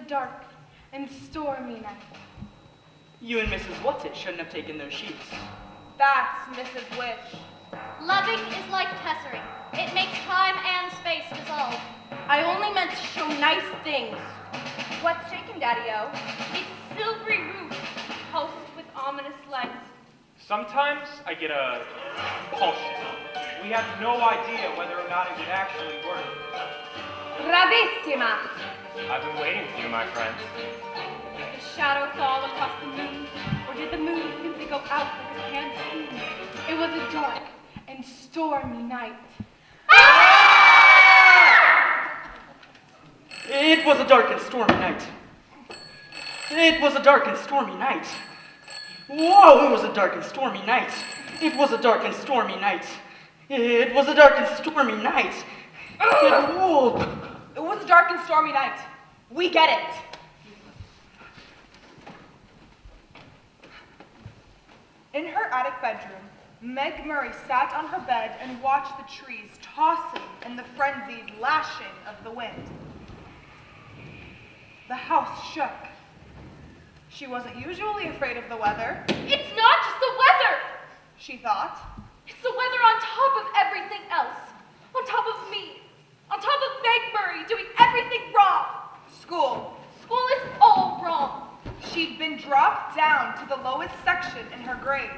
dark and stormy night. You and Mrs. Whatsit shouldn't have taken those sheets. That's Mrs. Wish. Loving is like tessering. It makes time and space dissolve. I only meant to show nice things. What's shaking, Daddy-O? Its silvery roof, pulsed with ominous light. Sometimes I get a compulsion. We have no idea whether or not it would actually work. Bravissima! I've been waiting for you, my friends. Did the shadow fall across the moon, or did the moon simply go out like a candle? It was a dark and stormy night. It was a dark and stormy night. It was a dark and stormy night. Whoa, it was a dark and stormy night. It was a dark and stormy night. It was a dark and stormy night. It was a dark and stormy night. We get it. In her attic bedroom, Meg Murray sat on her bed and watched the trees tossing in the frenzied lashing of the wind. The house shook. She wasn't usually afraid of the weather, It's not just the weather! she thought. It's the weather on top of everything else. On top of me. On top of Meg Murray doing everything wrong. School. School is all wrong. She'd been dropped down to the lowest section in her grade.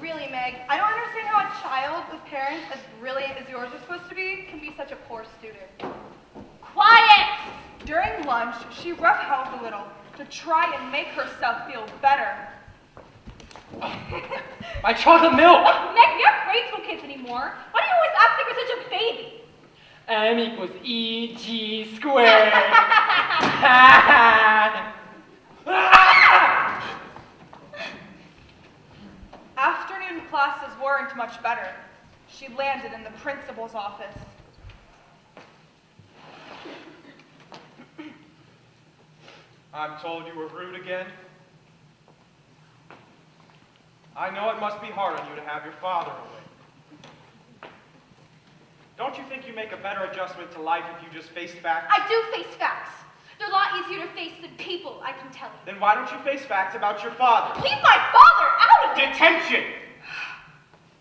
Really, Meg, I don't understand how a child with parents as brilliant as yours are supposed to be can be such a poor student. Quiet! During lunch, she roughhoused a little to try and make herself feel better. My chocolate milk! Meg, we aren't grade school kids anymore. Why do you always act like you're such a baby? M equals EG squared. Afternoon classes weren't much better. She landed in the principal's office. I'm told you were rude again. I know it must be hard on you to have your father away. Don't you think you make a better adjustment to life if you just face facts? I do face facts. They're a lot easier to face than people, I can tell you. Then why don't you face facts about your father? Leave my father out of it! Detention!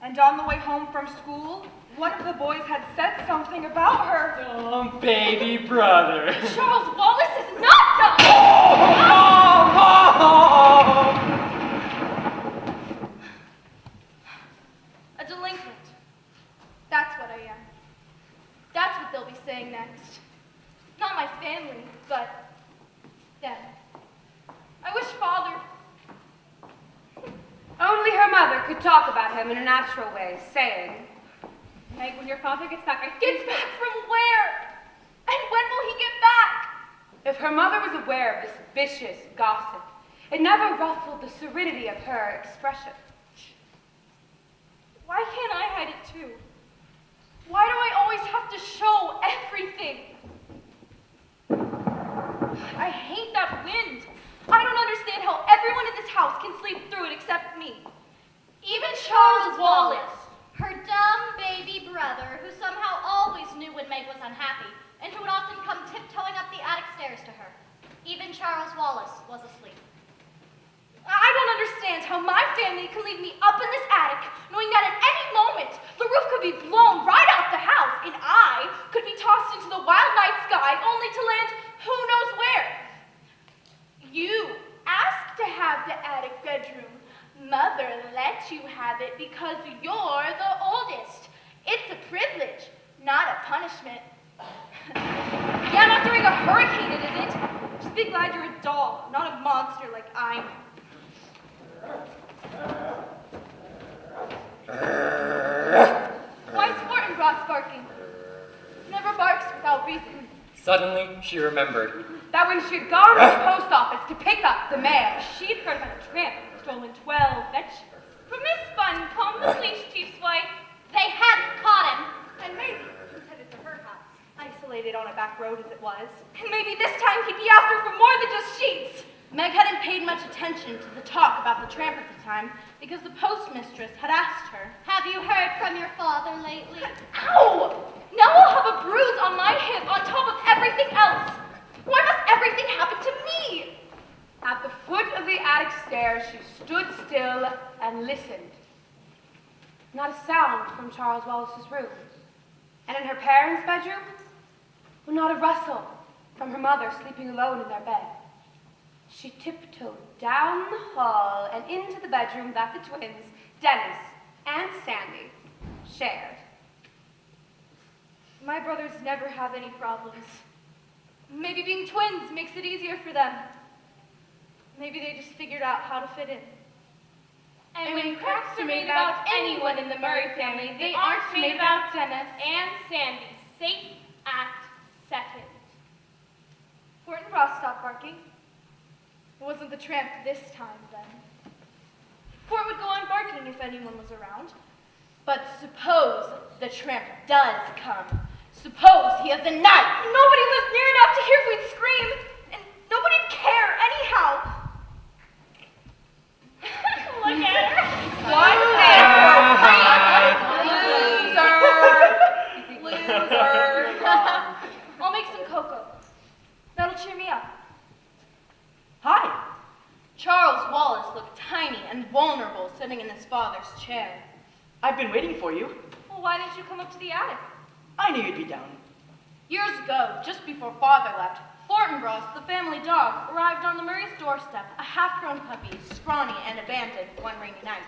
And on the way home from school, one of the boys had said something about her. Oh, baby brother. Charles Wallace is not dumb! A delinquent. That's what I am. That's what they'll be saying next. Not my family, but them. I wish father... Only her mother could talk about him in a natural way, saying, Meg, when your father gets back, Gets back from where? And when will he get back? if her mother was aware of this vicious gossip, it never ruffled the serenity of her expression. Why can't I hide it too? Why do I always have to show everything? I hate that wind. I don't understand how everyone in this house can sleep through it except me. Even Charles Wallace. Her dumb baby brother, who somehow always knew when Meg was unhappy, and who would often come tiptoeing up the attic stairs to her. Even Charles Wallace was asleep. I don't understand how my family can leave me up in this attic, knowing that at any moment the roof could be blown right off the house, and I could be tossed into the wild night sky only to land who knows where. You asked to have the attic bedroom. Mother let you have it because you're the oldest. It's a privilege, not a punishment. Yeah, not during a hurricane, it isn't. Just be glad you're a doll, not a monster like I'm. Why is Fortinbras barking? Never barks without reason. Suddenly, she remembered. That when she had gone to the post office to pick up the mail, She'd heard about a tramp who'd stolen 12 vegetables. From Miss Buncombe, the police chief's wife. They hadn't caught him. And maybe he's headed to her house. isolated on a back road as it was, And maybe this time he'd be after for more than just sheets. Meg hadn't paid much attention to the talk about the tramp at the time because the postmistress had asked her. Have you heard from your father lately? Ow! Now I'll have a bruise on my hip on top of everything else. Why must everything happen to me? At the foot of the attic stairs, she stood still and listened. Not a sound from Charles Wallace's room. And in her parents' bedroom, well, not a rustle from her mother sleeping alone in their bed. She tiptoed down the hall and into the bedroom that the twins, Dennis and Sandy, shared. My brothers never have any problems. Maybe being twins makes it easier for them. Maybe they just figured out how to fit in. And when cracks are made about anyone in the Murray family, they aren't made about Dennis and Sandy. Safe at second. Fort and Ross stopped barking. It wasn't the tramp this time, then. Fort would go on barking if anyone was around. But suppose the tramp does come. Suppose he has a knife. Nobody lives near enough to hear if we'd scream, and nobody'd care anyhow. Look at her. Loser. I'll make some cocoa. That'll cheer me up. Hi. Charles Wallace looked tiny and vulnerable sitting in his father's chair. I've been waiting for you. Well, why didn't you come up to the attic? I knew you'd be down. Years ago, just before father left, Fortinbras, the family dog, arrived on the Murray's doorstep, a half-grown puppy, scrawny and abandoned one rainy night.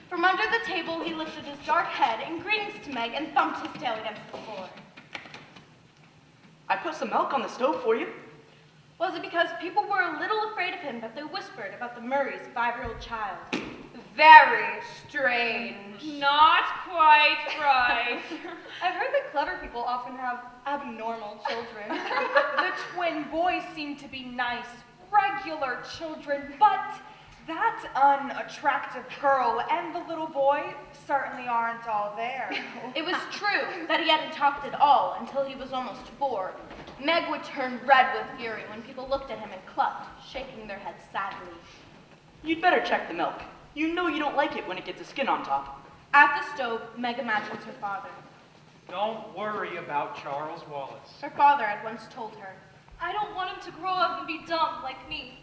From under the table, he lifted his dark head in greetings to Meg and thumped his tail against the floor. I put some milk on the stove for you. Was it because people were a little afraid of him that they whispered about the Murray's 5-year-old child? Very strange. Not quite right. I've heard that clever people often have abnormal children. The twin boys seem to be nice, regular children, but that unattractive girl and the little boy certainly aren't all there. It was true that he hadn't talked at all until he was almost 4. Meg would turn red with fury when people looked at him and clucked, shaking their heads sadly. You'd better check the milk. You know you don't like it when it gets a skin on top. At the stove, Meg imagines her father. Don't worry about Charles Wallace. Her father had once told her. I don't want him to grow up and be dumb like me.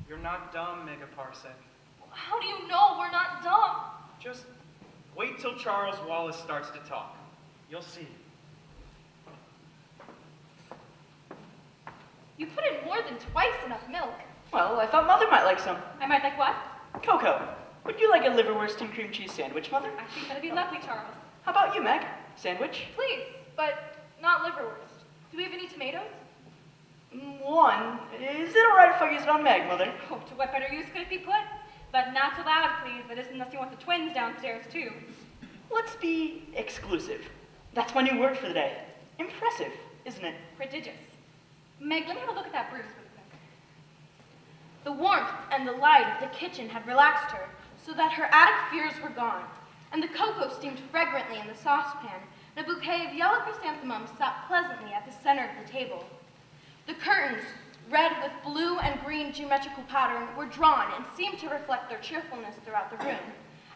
You're not dumb, Mega Parsec. How do you know we're not dumb? Just wait till Charles Wallace starts to talk. You'll see. You put in more than twice enough milk. Well, I thought Mother might like some. I might like what? Cocoa. Would you like a liverwurst and cream cheese sandwich, Mother? I think that'd be lovely, Charles. How about you, Meg? Sandwich? Please, but not liverwurst. Do we have any tomatoes? One. Is it alright if I use it on Meg, Mother? Oh, to what better use could it be put? But not so loud, please. That isn't unless you want the twins downstairs, too. Let's be exclusive. That's my new word for the day. Impressive, isn't it? Prodigious. Meg, let me have a look at that bruise really quick. The warmth and the light of the kitchen had relaxed her, so that her attic fears were gone, and the cocoa steamed fragrantly in the saucepan, and a bouquet of yellow chrysanthemums sat pleasantly at the center of the table. The curtains, red with blue and green geometrical pattern, were drawn and seemed to reflect their cheerfulness throughout the room.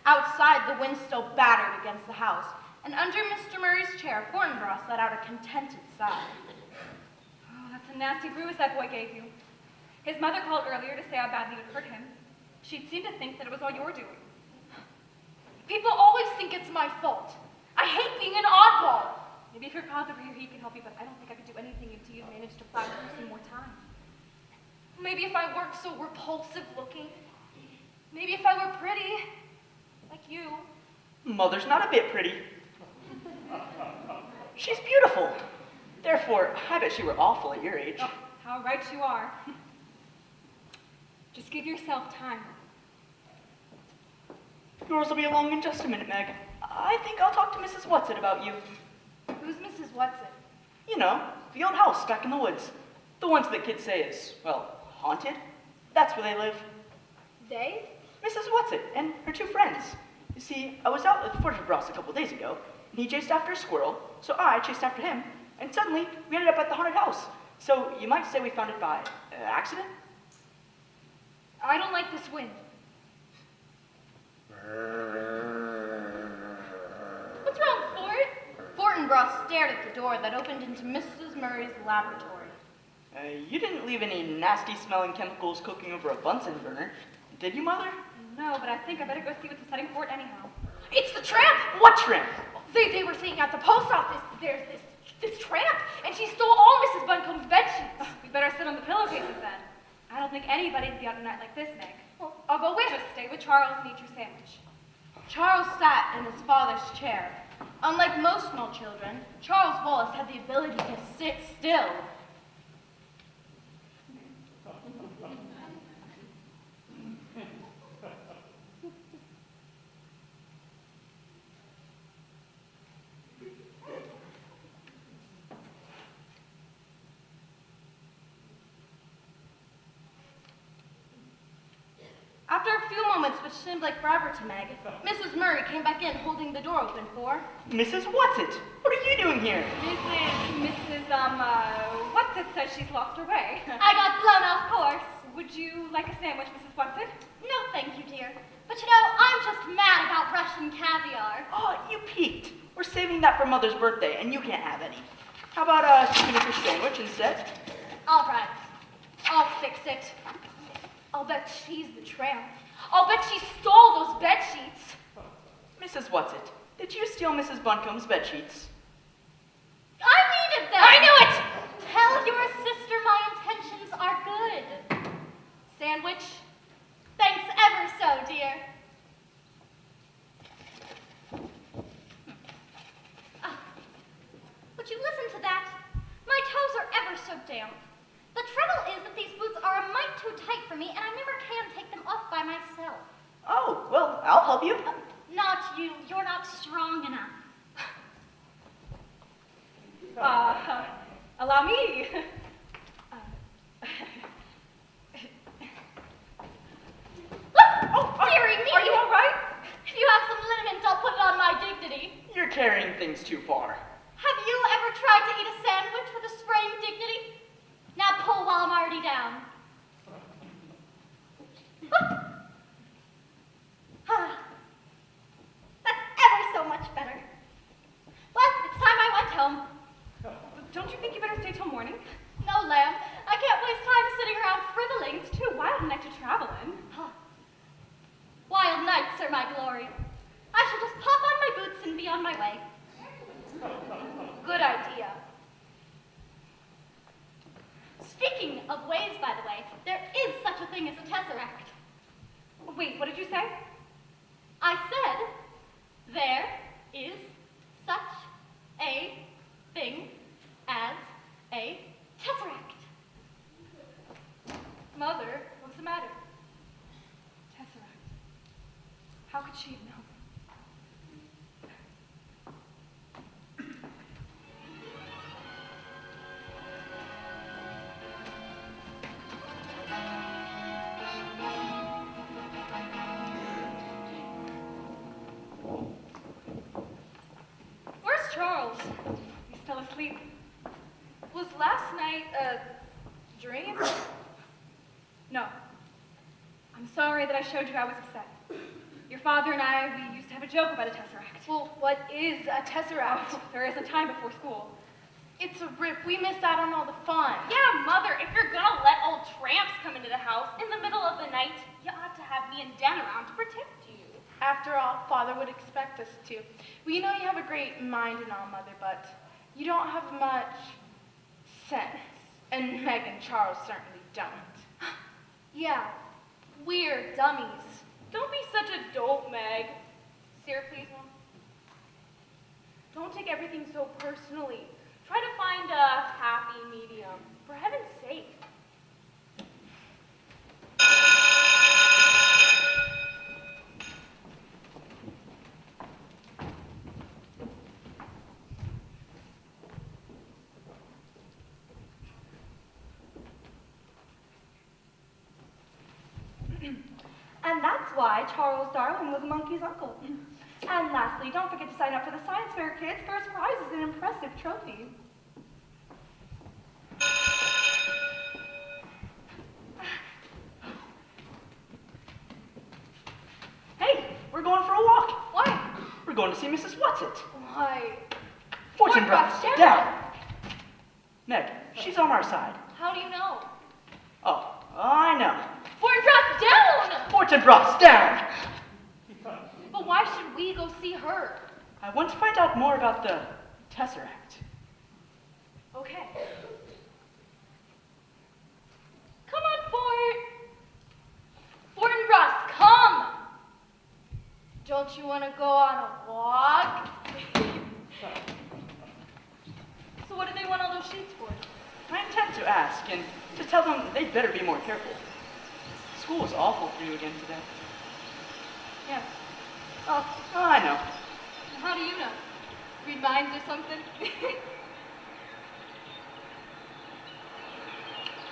Outside, the wind still battered against the house, and under Mr. Murray's chair, Fortinbras let out a contented sigh. Oh, that's a nasty bruise that boy gave you. His mother called earlier to say how badly it hurt him. She seemed to think that it was all your doing. People always think it's my fault. I hate being an oddball. Maybe if your father were here, he could help you, but I don't think I could do anything until you managed to plow through some more time. Maybe if I weren't so repulsive looking. Maybe if I were pretty, like you. Mother's not a bit pretty. She's beautiful. Therefore, I bet she were awful at your age. Oh, how right you are. Just give yourself time. Yours will be along in just a minute, Meg. I think I'll talk to Mrs. Whatsit about you. Who's Mrs. Whatsit? You know, the old house back in the woods. The ones that kids say is, well, haunted. That's where they live. They? Mrs. Whatsit and her 2 friends. You see, I was out with Fortinbras a couple days ago, and he chased after a squirrel, so I chased after him, and suddenly we ended up at the haunted house. So you might say we found it by accident? I don't like this wind. What's wrong, Fort? Fortinbras stared at the door that opened into Mrs. Murray's laboratory. You didn't leave any nasty-smelling chemicals cooking over a Bunsen burner, did you, Mother? No, but I think I better go see what they're setting for it anyhow. It's the tramp! What tramp? They were saying at the post office, there's this tramp, and she stole all Mrs. Buncombe's bed sheets. We better sit on the pillowcases then. I don't think anybody'd be out a night like this, Meg. Well, I'll go with. Just stay with Charles and eat your sandwich. Charles sat in his father's chair. Unlike most small children, Charles Wallace had the ability to sit still. After a few moments, which seemed like forever to Meg, Mrs. Murray came back in, holding the door open for... Mrs. Whatsit, what are you doing here? Mrs. Whatsit says she's lost her way. I got blown off course. Would you like a sandwich, Mrs. Whatsit? No, thank you, dear. But you know, I'm just mad about Russian caviar. Oh, you peeked. We're saving that for Mother's birthday, and you can't have any. How about a tuna fish sandwich instead? All right. I'll fix it. I'll bet she's the tramp. I'll bet she stole those bed sheets. Mrs. Whatsit, did you steal Mrs. Buncombe's bed sheets? I needed them. I knew it! Tell your sister my intentions are good. Sandwich? Thanks ever so, dear. Would you listen to that? My toes are ever so damp. The trouble is that these boots are a mite too tight for me, and I never can take them off by myself. Oh, well, I'll help you. Not you. You're not strong enough. Allow me. Dearie me! Are you all right? If you have some liniment, I'll put it on my dignity. You're carrying things too far. Have you ever tried to eat a sandwich with a sprained dignity? Now pull while I'm already down. That's ever so much better. Well, it's time I went home. Don't you think you better stay till morning? No, lamb. I can't waste time sitting around frivoling. It's too wild a night to travel in. Wild nights are my glory. I shall just pop on my boots and be on my way. Good idea. Speaking of ways, by the way, there is such a thing as a tesseract. Wait, what did you say? I said, there is such a thing as a tesseract. Mother, what's the matter? Tesseract. How could she have known? Where's Charles? He's still asleep. Was last night a dream? No. I'm sorry that I showed you I was upset. Your father and I, we used to have a joke about a tesseract. Well, what is a tesseract? Oh, there isn't time before school. It's a rip. We missed out on all the fun. Yeah, Mother, if you're gonna let old tramps come into the house in the middle of the night, you ought to have me and Dan around to protect you. After all, Father would expect us to. We know you have a great mind and all, Mother, but you don't have much sense. And Meg and Charles certainly don't. Yeah, we're dummies. Don't be such a dope, Meg. Sir, please, Mom. Don't take everything so personally. Try to find a happy medium, for heaven's sake. And that's why Charles Darwin was a monkey's uncle. And lastly, don't forget to sign up for the science fair, kids. First prize is an impressive trophy. Hey, we're going for a walk. Why? We're going to see Mrs. Whatsit. Why? Fortune What brush, about down. Meg, she's on our side. How do you know? Oh, I know. Fortinbras down! Fortinbras down! But why should we go see her? I want to find out more about the Tesseract. Okay. Come on, Fort. Fortinbras, come! Don't you want to go on a walk? So what do they want all those sheets for? I intend to ask, and to tell them they'd better be more careful. School was awful for you again today. Yes. Oh, I know. How do you know? Read minds or something?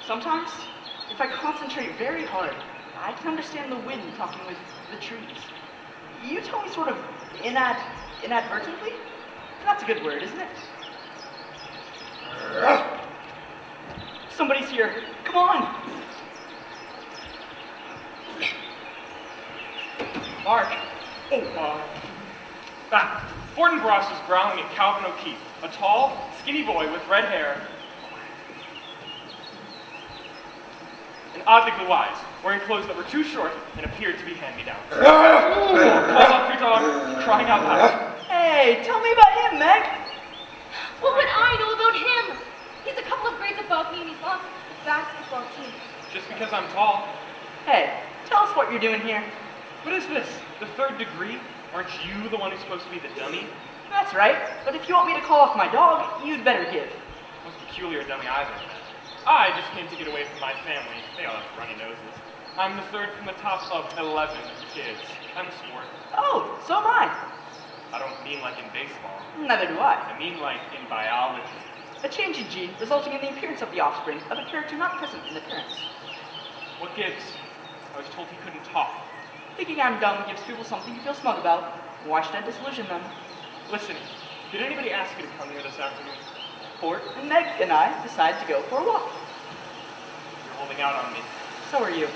Sometimes, if I concentrate very hard, I can understand the wind talking with the trees. You told me sort of inadvertently? That's a good word, isn't it? Somebody's here. Come on. Mark. Fortinbras was growling at Calvin O'Keefe, a tall, skinny boy with red hair and oddly blue eyes, wearing clothes that were too short and appeared to be hand-me-downs. Call off your dog, crying out loud. Hey, tell me about him, Meg. What would I know about him? He's a couple of grades above me and he's on the basketball team. Just because I'm tall. Hey, tell us what you're doing here. What is this? The third degree? Aren't you the one who's supposed to be the dummy? That's right, but if you want me to call off my dog, you'd better give. Most peculiar dummy I've ever met. I just came to get away from my family. They all have runny noses. I'm the third from the top of 11 kids. I'm a sport. Oh, so am I. I don't mean like in baseball. Neither do I. I mean like in biology. A change in gene resulting in the appearance of the offspring of a character not present in the parents. What gives? I was told he couldn't talk. Thinking I'm dumb gives people something to feel smug about. Why should I disillusion them? Listen, did anybody ask you to come here this afternoon? Fort and Meg and I decided to go for a walk. You're holding out on me. So are you.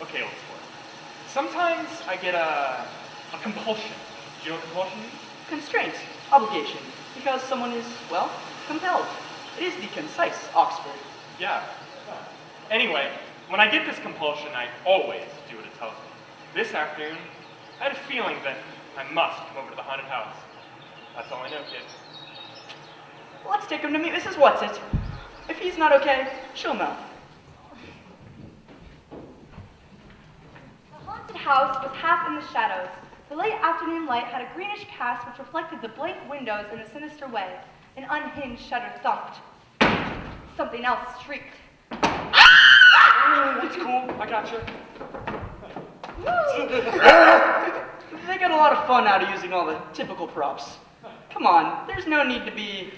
Okay, old sport. Sometimes I get a compulsion. Do you know what compulsion means? Constraint, obligation, because someone is, well, compelled. It is the concise Oxford. Yeah. Anyway, when I get this compulsion, I always do what it tells me. This afternoon, I had a feeling that I must come over to the haunted house. That's all I know, kid. Let's take him to meet Mrs. Whatsit. If he's not okay, she'll know. The haunted house was half in the shadows. The late afternoon light had a greenish cast which reflected the blank windows in a sinister way. An unhinged shutter thumped. Something else shrieked. It's cool, I gotcha. They got a lot of fun out of using all the typical props. Come on, there's no need to be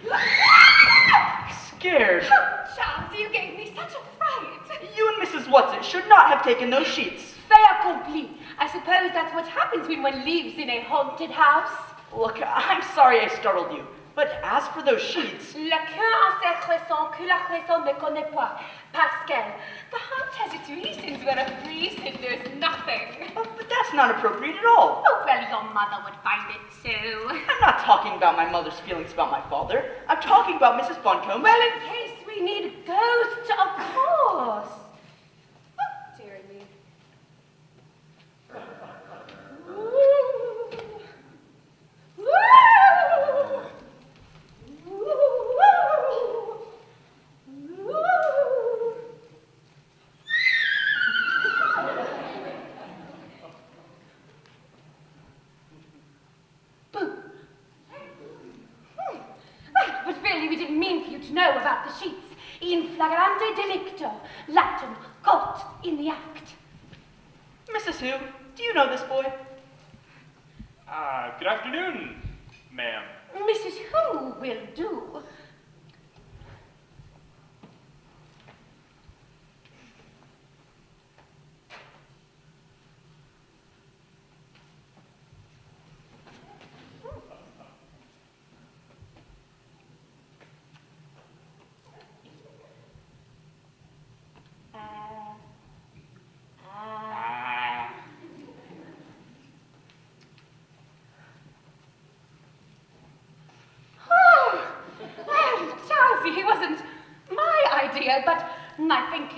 scared. Charles, you gave me such a fright. You and Mrs. Whatsit should not have taken those sheets. Fait accompli. I suppose that's what happens when one lives in a haunted house. Look, I'm sorry I startled you, but as for those sheets... Le cœur en cette raison que la raison ne connaît pas. Pascal, the heart has its reasons where a reason there's nothing. But that's not appropriate at all. Oh, well, your mother would find it so. I'm not talking about my mother's feelings about my father. I'm talking about Mrs. Buncombe. Well, in case we need ghosts, of course. Oh, dearie me. But really, we didn't mean for you to know about the sheets. In flagrante delicto, Latin, caught in the act. Mrs. Who, do you know this boy? Good afternoon, ma'am. Mrs. Who will do.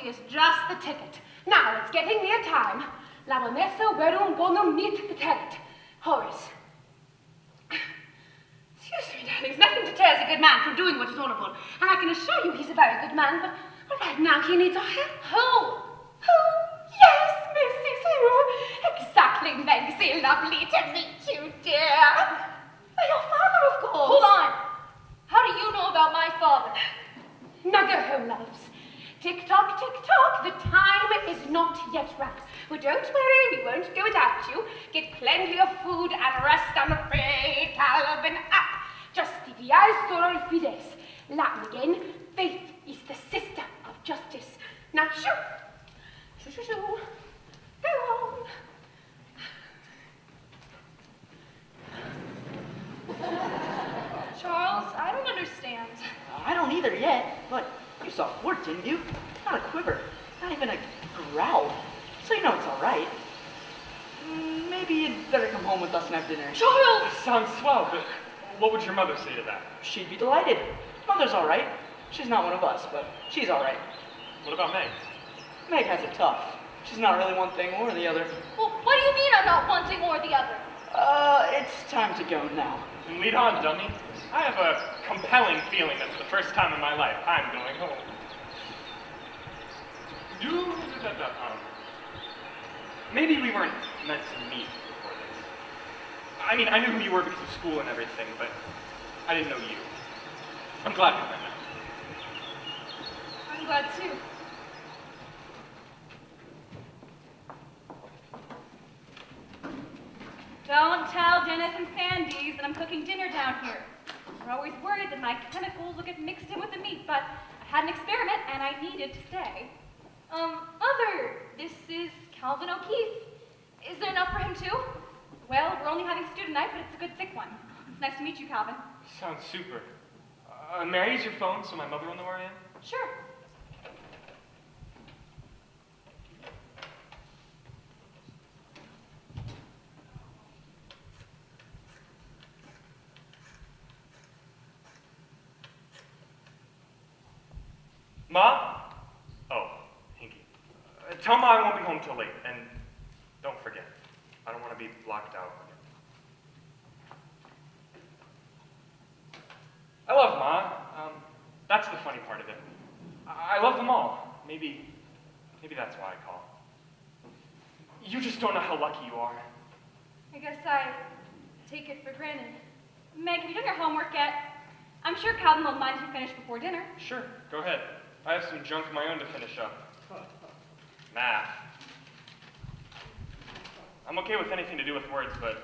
is just the ticket. Now it's getting near time. La Vanessa verum bonum nit peterit. Horace. Excuse me, darlings, nothing deters a good man from doing what is honorable, and I can assure you he's a very good man, but right now he needs our help. Who? Yes, Mrs. Who? Exactly, Megsie, lovely to meet you, dear. Your father, of course. Hold on. How do you know about my father? Now go home, loves. Tick-tock, tick-tock, the time is not yet right. But don't worry, we won't go without you. Get plenty of food and rest unafraid, Calvin. Justitia soror fides. Latin again, faith is the sister of justice. Now, shoo! Shoo, shoo, shoo. Go on. Charles, I don't understand. I don't either yet, but you saw Fort, didn't you? Not a quiver, not even a growl. So you know it's all right. Maybe you'd better come home with us and have dinner. Charles! Sounds swell, but what would your mother say to that? She'd be delighted. Mother's all right. She's not one of us, but she's all right. What about Meg? Meg has it tough. She's not really one thing or the other. Well, what do you mean I'm not one thing or the other? It's time to go now. Then lead on, dummy. I have a compelling feeling that for the first time in my life, I'm going home. Maybe we weren't meant to meet before this. I mean, I knew who you were because of school and everything, but I didn't know you. I'm glad we met now. I'm glad too. Don't tell Dennis and Sandy's that I'm cooking dinner down here. We're always worried that my chemicals will get mixed in with the meat, but I had an experiment and I needed to stay. Mother, this is Calvin O'Keefe. Is there enough for him too? Well, we're only having stew tonight, but it's a good thick one. It's nice to meet you, Calvin. Sounds super. May I use your phone so my mother will know where I am? Sure. Ma? Oh, Hinky. Tell Ma I won't be home till late, and don't forget, I don't want to be blocked out. I love Ma. That's the funny part of it. I love them all. Maybe that's why I call. You just don't know how lucky you are. I guess I take it for granted. Meg, have you done your homework yet? I'm sure Calvin won't mind if you finish before dinner. Sure, go ahead. I have some junk of my own to finish up. Math. I'm okay with anything to do with words, but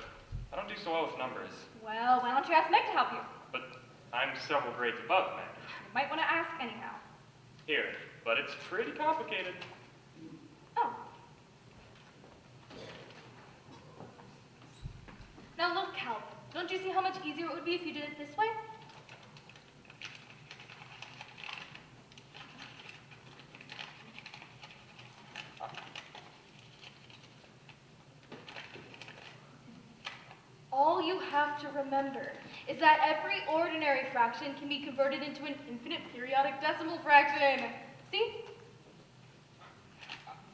I don't do so well with numbers. Well, why don't you ask Meg to help you? But I'm several grades above Meg. You might want to ask anyhow. Here, but it's pretty complicated. Oh. Now look, Calvin, don't you see how much easier it would be if you did it this way? All you have to remember is that every ordinary fraction can be converted into an infinite periodic decimal fraction. See?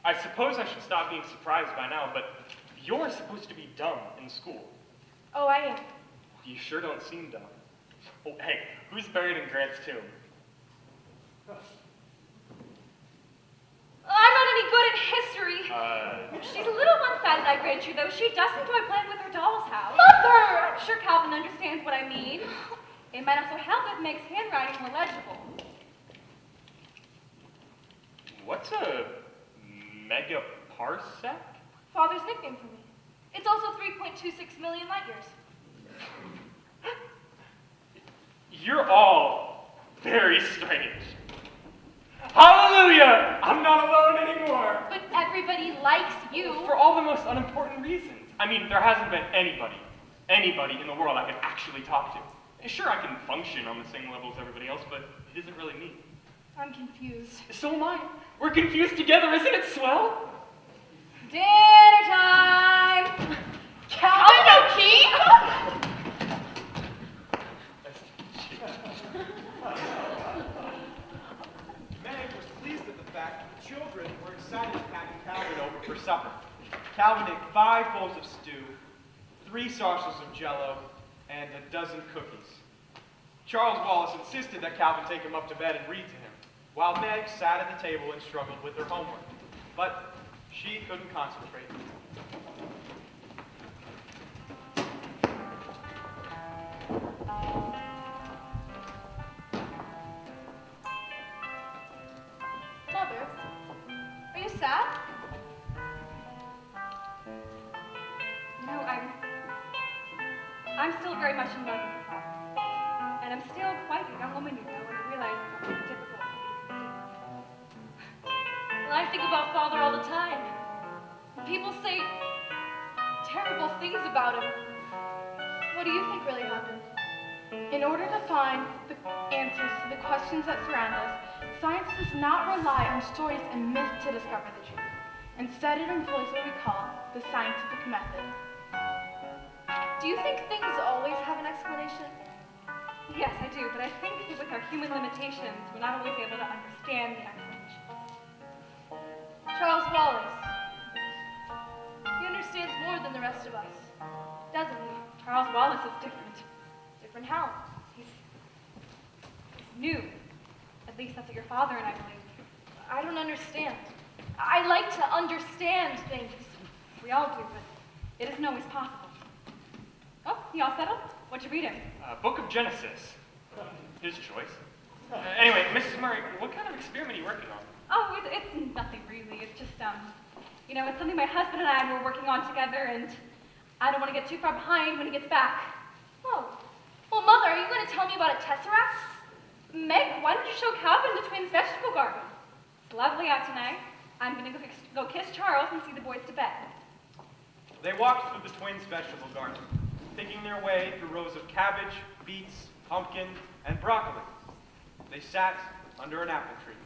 I suppose I should stop being surprised by now, but you're supposed to be dumb in school. Oh, I am. You sure don't seem dumb. Oh, hey, who's buried in Grant's tomb? I'm not any good at history. She's a little one-sided, I grant you, though. She does enjoy playing with her doll's house. Mother! I'm sure Calvin understands what I mean. It might also help if Meg's handwriting more legible. What's a megaparsec? Father's nickname for me. It's also 3.26 million light years. You're all very strange. Hallelujah! I'm not alone anymore. But everybody likes you. For all the most unimportant reasons. I mean, there hasn't been anybody in the world I could actually talk to. Sure, I can function on the same level as everybody else, but it isn't really me. I'm confused. So am I. We're confused together, isn't it swell? Dinner time! Calvin O'Keefe? Meg was pleased at the fact that the children 5 bowls of stew, 3 saucers of Jell-O, and a dozen cookies. Charles Wallace insisted that Calvin take him up to bed and read to him, while Meg sat at the table and struggled with her homework. But she couldn't concentrate. Mother, are you sad? No, I'm still very much in love with you, Father. And I'm still quite a young woman, you know, and I realize how difficult it is. Well, I think about Father all the time. People say terrible things about him. What do you think really happened? In order to find the answers to the questions that surround us, science does not rely on stories and myths to discover the truth. Instead, it employs what we call the scientific method. Do you think things always have an explanation? Yes, I do, but I think that with our human limitations, we're not always able to understand the explanations. Charles Wallace. He understands more than the rest of us, doesn't he? Charles Wallace is different. Different how? He's new. At least that's what your father and I believe. I don't understand. I like to understand things. We all do, but it isn't always possible. Oh, you all settled? What'd you read him? Book of Genesis. His choice. Anyway, Mrs. Murray, what kind of experiment are you working on? Oh, it's nothing really. It's just, you know, it's something my husband and I were working on together, and I don't want to get too far behind when he gets back. Oh. Well, Mother, are you going to tell me about a tesseract? Meg, why don't you show Calvin the twins' vegetable garden? It's lovely out tonight. I'm going to go kiss Charles and see the boys to bed. They walked through the twins' vegetable garden, picking their way through rows of cabbage, beets, pumpkin, and broccoli. They sat under an apple tree.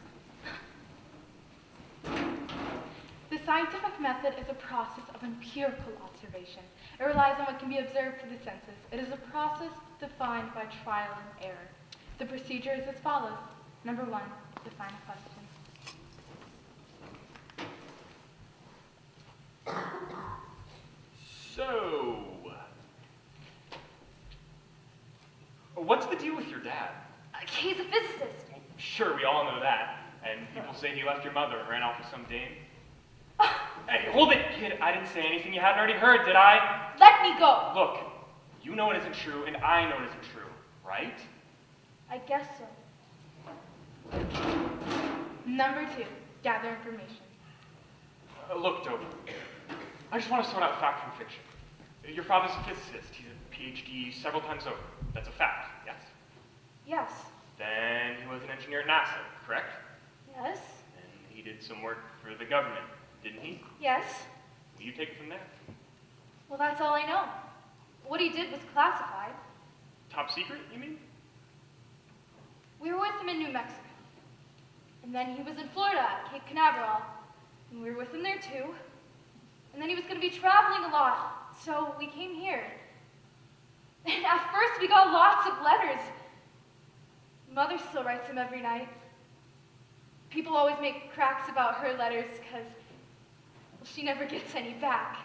The scientific method is a process of empirical observation. It relies on what can be observed through the senses. It is a process defined by trial and error. The procedure is as follows. Number 1, define a question. So, what's the deal with your dad? He's a physicist. Sure, we all know that. And people say he left your mother and ran off with some dame. Hey, hold it, kid. I didn't say anything you hadn't already heard, did I? Let me go. Look, you know it isn't true, and I know it isn't true, right? I guess so. Number 2, gather information. Look, Dover, I just want to sort out fact from fiction. Your father's a physicist. He's a PhD several times over. That's a fact, yes? Yes. Then he was an engineer at NASA, correct? Yes. And he did some work for the government, didn't he? Yes. Will you take it from there? Well, that's all I know. What he did was classified. Top secret, you mean? We were with him in New Mexico. And then he was in Florida at Cape Canaveral. And we were with him there too. And then he was going to be traveling a lot. So we came here. And at first we got lots of letters. Mother still writes him every night. People always make cracks about her letters because she never gets any back.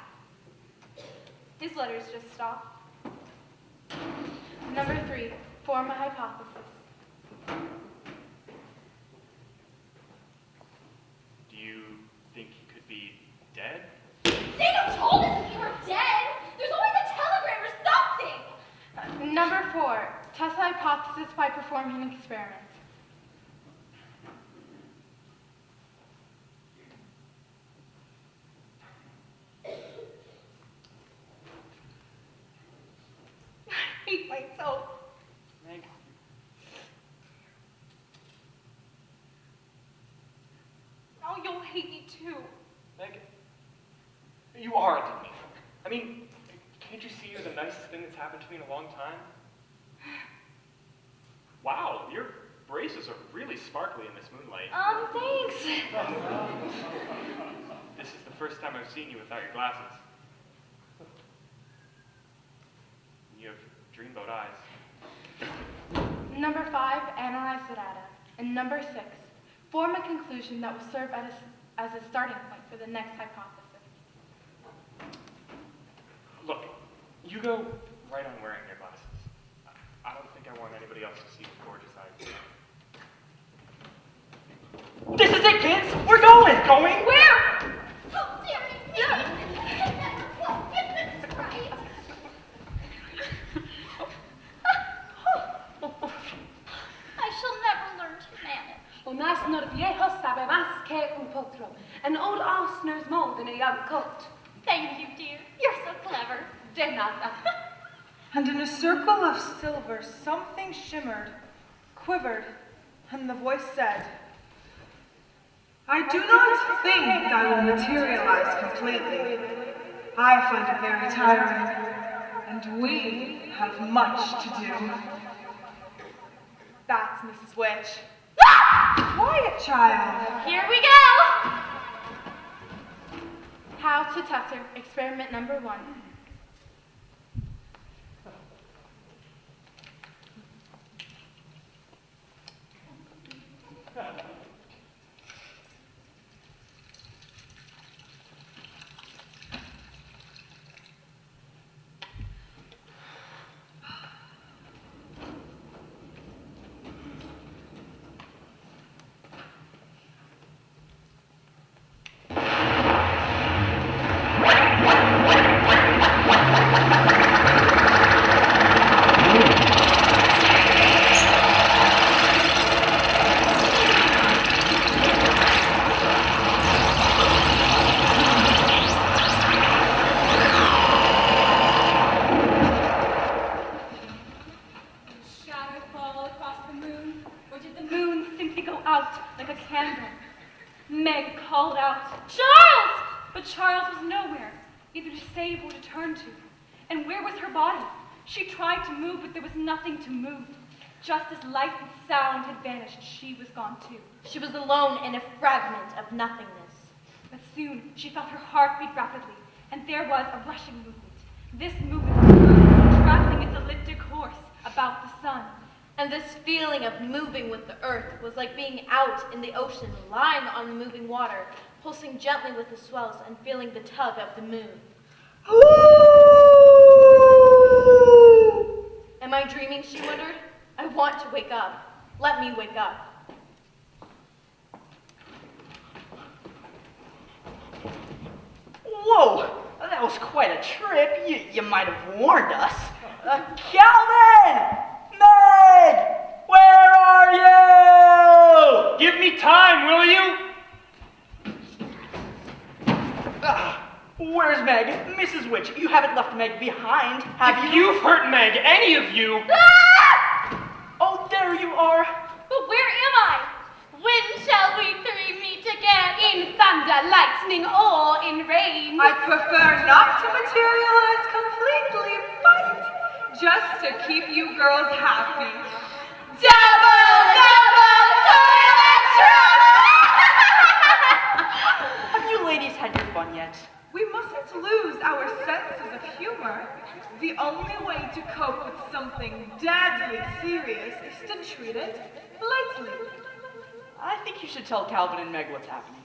His letters just stop. Number 3, form a hypothesis. Do you think he could be dead? They don't told us if he were dead. There's always a telegram or something. Number 4, test the hypothesis by performing an experiment. I hate myself. Meg. Now you'll hate me too. Meg, you are a Demas. I mean, can't you see you're the nicest thing that's happened to me in a long time? Wow, your braces are really sparkly in this moonlight. Thanks. This is the first time I've seen you without your glasses. You have dreamboat eyes. Number 5, analyze the data. And number 6, form a conclusion that will serve as a starting point for the next hypothesis. You go right on wearing your glasses. I don't think I want anybody else to see your gorgeous eyes. This is it, kids! We're going! Going? Where? Oh, dearie me! It never will get this right. I shall never learn to manage. Un asno viejo sabe más que un potro. An old ass knows more than a young colt. Thank you, dear. You're so clever. De nada. And in a circle of silver, something shimmered, quivered, and the voice said, I do not think I will materialize completely. I find it very tiring, and we have much to do. That's Mrs. Witch. Quiet, child. Here we go! How to tutor, experiment number 1. She tried to move, but there was nothing to move. Just as light and sound had vanished, she was gone too. She was alone in a fragment of nothingness. But soon she felt her heart beat rapidly, and there was a rushing movement. This movement was the moon traveling its elliptic course about the sun. And this feeling of moving with the earth was like being out in the ocean, lying on the moving water, pulsing gently with the swells and feeling the tug of the moon. Am I dreaming, she wondered? I want to wake up. Let me wake up. Whoa, that was quite a trip. You might have warned us. Calvin! Meg! Where are you? Give me time, will you? Where's Meg? Mrs. Witch, you haven't left Meg behind, have If you? you've hurt Meg, any of you... Oh, there you are. But where am I? When shall we three meet again? In thunder, lightning, or in rain. I prefer not to materialize completely, but just to keep you girls happy. Double toilet Have you ladies had your fun yet? We mustn't lose our senses of humor. The only way to cope with something deadly serious is to treat it lightly. I think you should tell Calvin and Meg what's happening.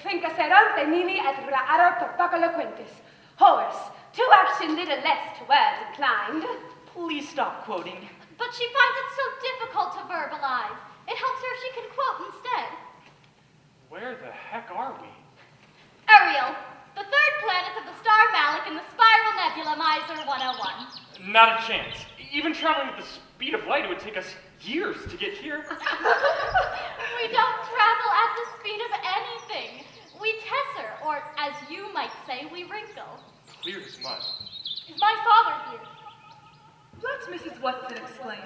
Finca serante nini et ra'aro perpacaloquentis. Horace, to action little less to words inclined. Please stop quoting. But she finds it so difficult to verbalize. It helps her if she can quote instead. Where the heck are we? Ariel, the third planet of the star Malik in the spiral nebula Miser 101. Not a chance. Even traveling at the speed of light, it would take us years to get here. We don't travel at the speed of anything. We tesser, or as you might say, we wrinkle. Clear as mud. Is my father here? Let Mrs. Watson explain.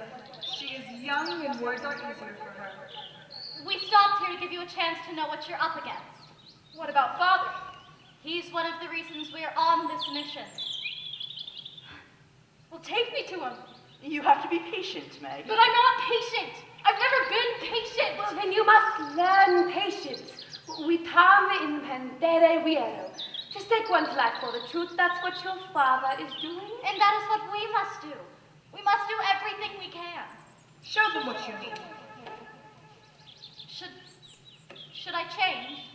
She is young and words are easier for her. We stopped here to give you a chance to know what you're up against. What about father? He's one of the reasons we're on this mission. Well, take me to him. You have to be patient, Meg. But I'm not patient. I've never been patient. Well, then you must learn patience. Vitame in pendere viero. To stake one's life for the truth, that's what your father is doing. And that is what we must do. We must do everything we can. Show them what you need. Should I change?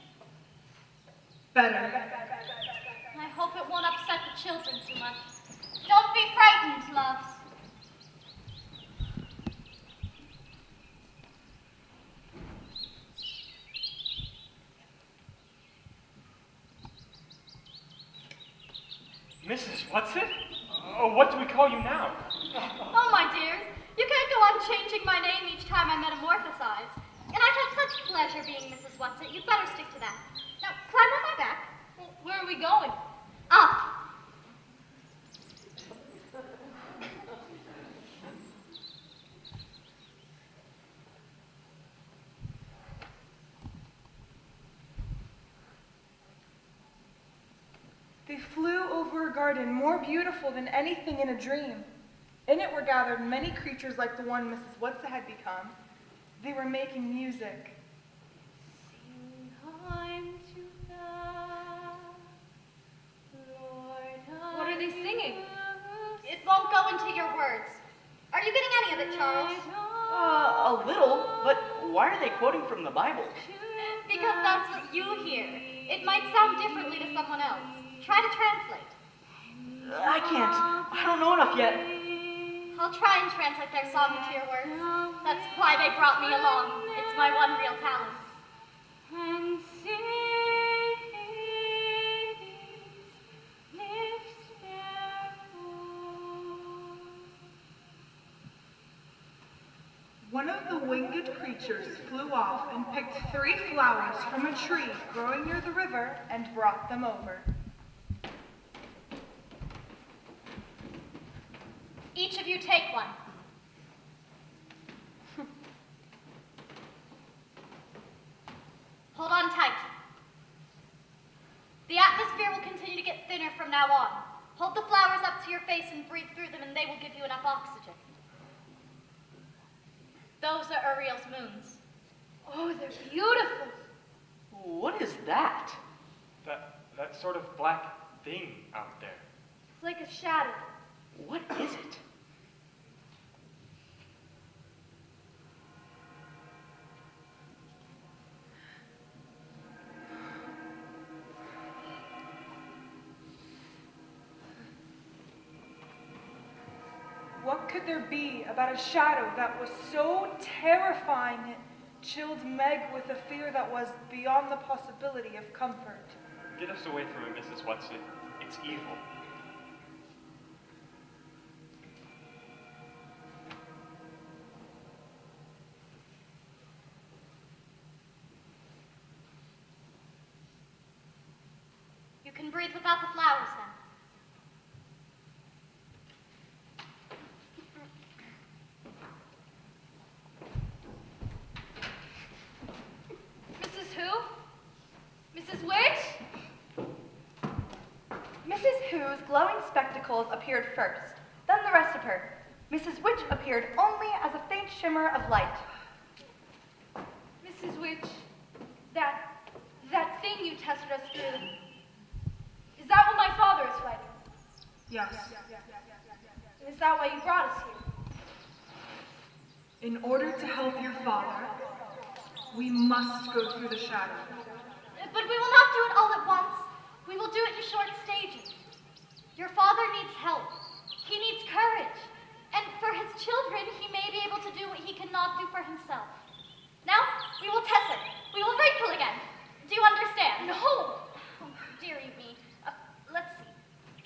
Better. I hope it won't upset the children too much. Don't be frightened. Mrs. What's-it? What do we call you now? Oh, my dears, you can't go on changing my name each time I metamorphosize. And I've had such pleasure being Mrs. What's-it, you'd better stick to that. Now, climb on my back. Well, where are we going? Up. They flew over a garden more beautiful than anything in a dream. In it were gathered many creatures like the one Mrs. What's-it had become. They were making music. What are they singing? It won't go into your words. Are you getting any of it, Charles? A little, but why are they quoting from the Bible? Because that's what you hear. It might sound differently to someone else. Try to translate. I can't. I don't know enough yet. I'll try and translate their song into your words. That's why they brought me along. It's my one real talent. And One of the winged creatures flew off and picked 3 flowers from a tree growing near the river and brought them over. Each of you take one. Hold on tight. The atmosphere will continue to get thinner from now on. Hold the flowers up to your face and breathe through them, and they will give you enough oxygen. Those are Uriel's moons. Oh, they're beautiful. What is that? That sort of black thing out there. It's like a shadow. What is it? What could there be about a shadow that was so terrifying it chilled Meg with a fear that was beyond the possibility of comfort? Get us away from it, Mrs. What's-it. It's evil. You can breathe without the flowers now. Mrs. Who? Mrs. Which? Mrs. Who's glowing spectacles appeared first, then the rest of her. Mrs. Which appeared only as a faint shimmer of light. Mrs. Which, that thing you tested us through, is that what my father is fighting? Yes. And is that why you brought us here? In order to help your father, we must go through the shadow. But we will not do it all at once. We will do it in short stages. Your father needs help. He needs courage. And for his children, he may be able to do what he cannot do for himself. Now, we will test it. We will wrinkle again. Do you understand? No. Oh, dearie me. Let's see.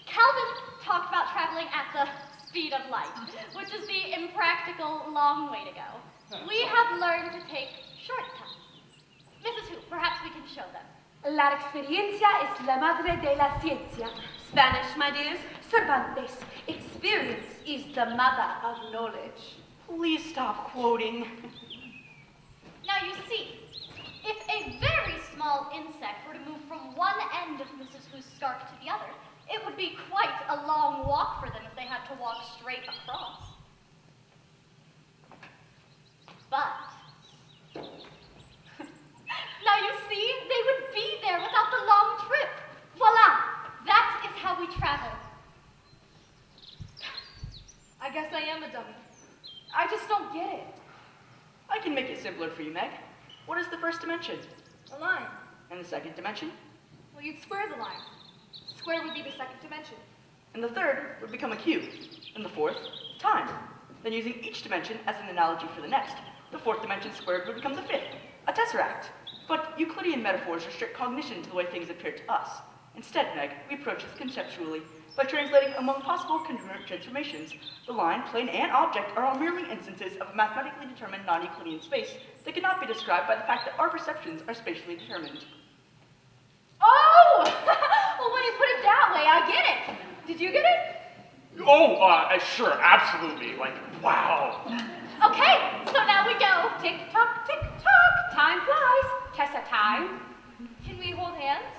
Calvin talked about traveling at the speed of light, which is the impractical long way to go. We have learned to take shortcuts. Mrs. Who, perhaps we can show them. La experiencia es la madre de la ciencia. Spanish, my dears, Cervantes. Experience is the mother of knowledge. Please stop quoting. Now you see, if a very small insect were to move from one end of Mrs. Who's scarf to the other, it would be quite a long walk for them if they had to walk straight across. But now you see, they would be there without the long trip. Voila! That is how we travel. I guess I am a dummy. I just don't get it. I can make it simpler for you, Meg. What is the first dimension? A line. And the second dimension? Well, you'd square the line. Square would be the second dimension. And the third would become a cube. And the fourth, time. Then using each dimension as an analogy for the next, the fourth dimension squared would become the fifth, a tesseract. But Euclidean metaphors restrict cognition to the way things appear to us. Instead, Meg, we approach this conceptually by translating among possible congruent transformations. The line, plane, and object are all merely instances of a mathematically determined non-Euclidean space that cannot be described by the fact that our perceptions are spatially determined. Oh! Well, when you put it that way, I get it. Did you get it? Oh, sure, absolutely. Like, wow. Okay, so now we go. Tick-tock, tick-tock. Time flies. Tessa time. Can we hold hands?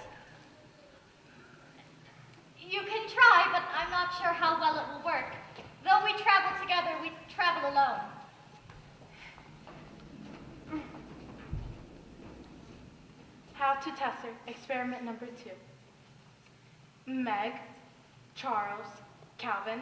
You can try, but I'm not sure how well it will work. Though we travel together, we travel alone. How to Tesser, experiment number 2. Meg, Charles, Calvin.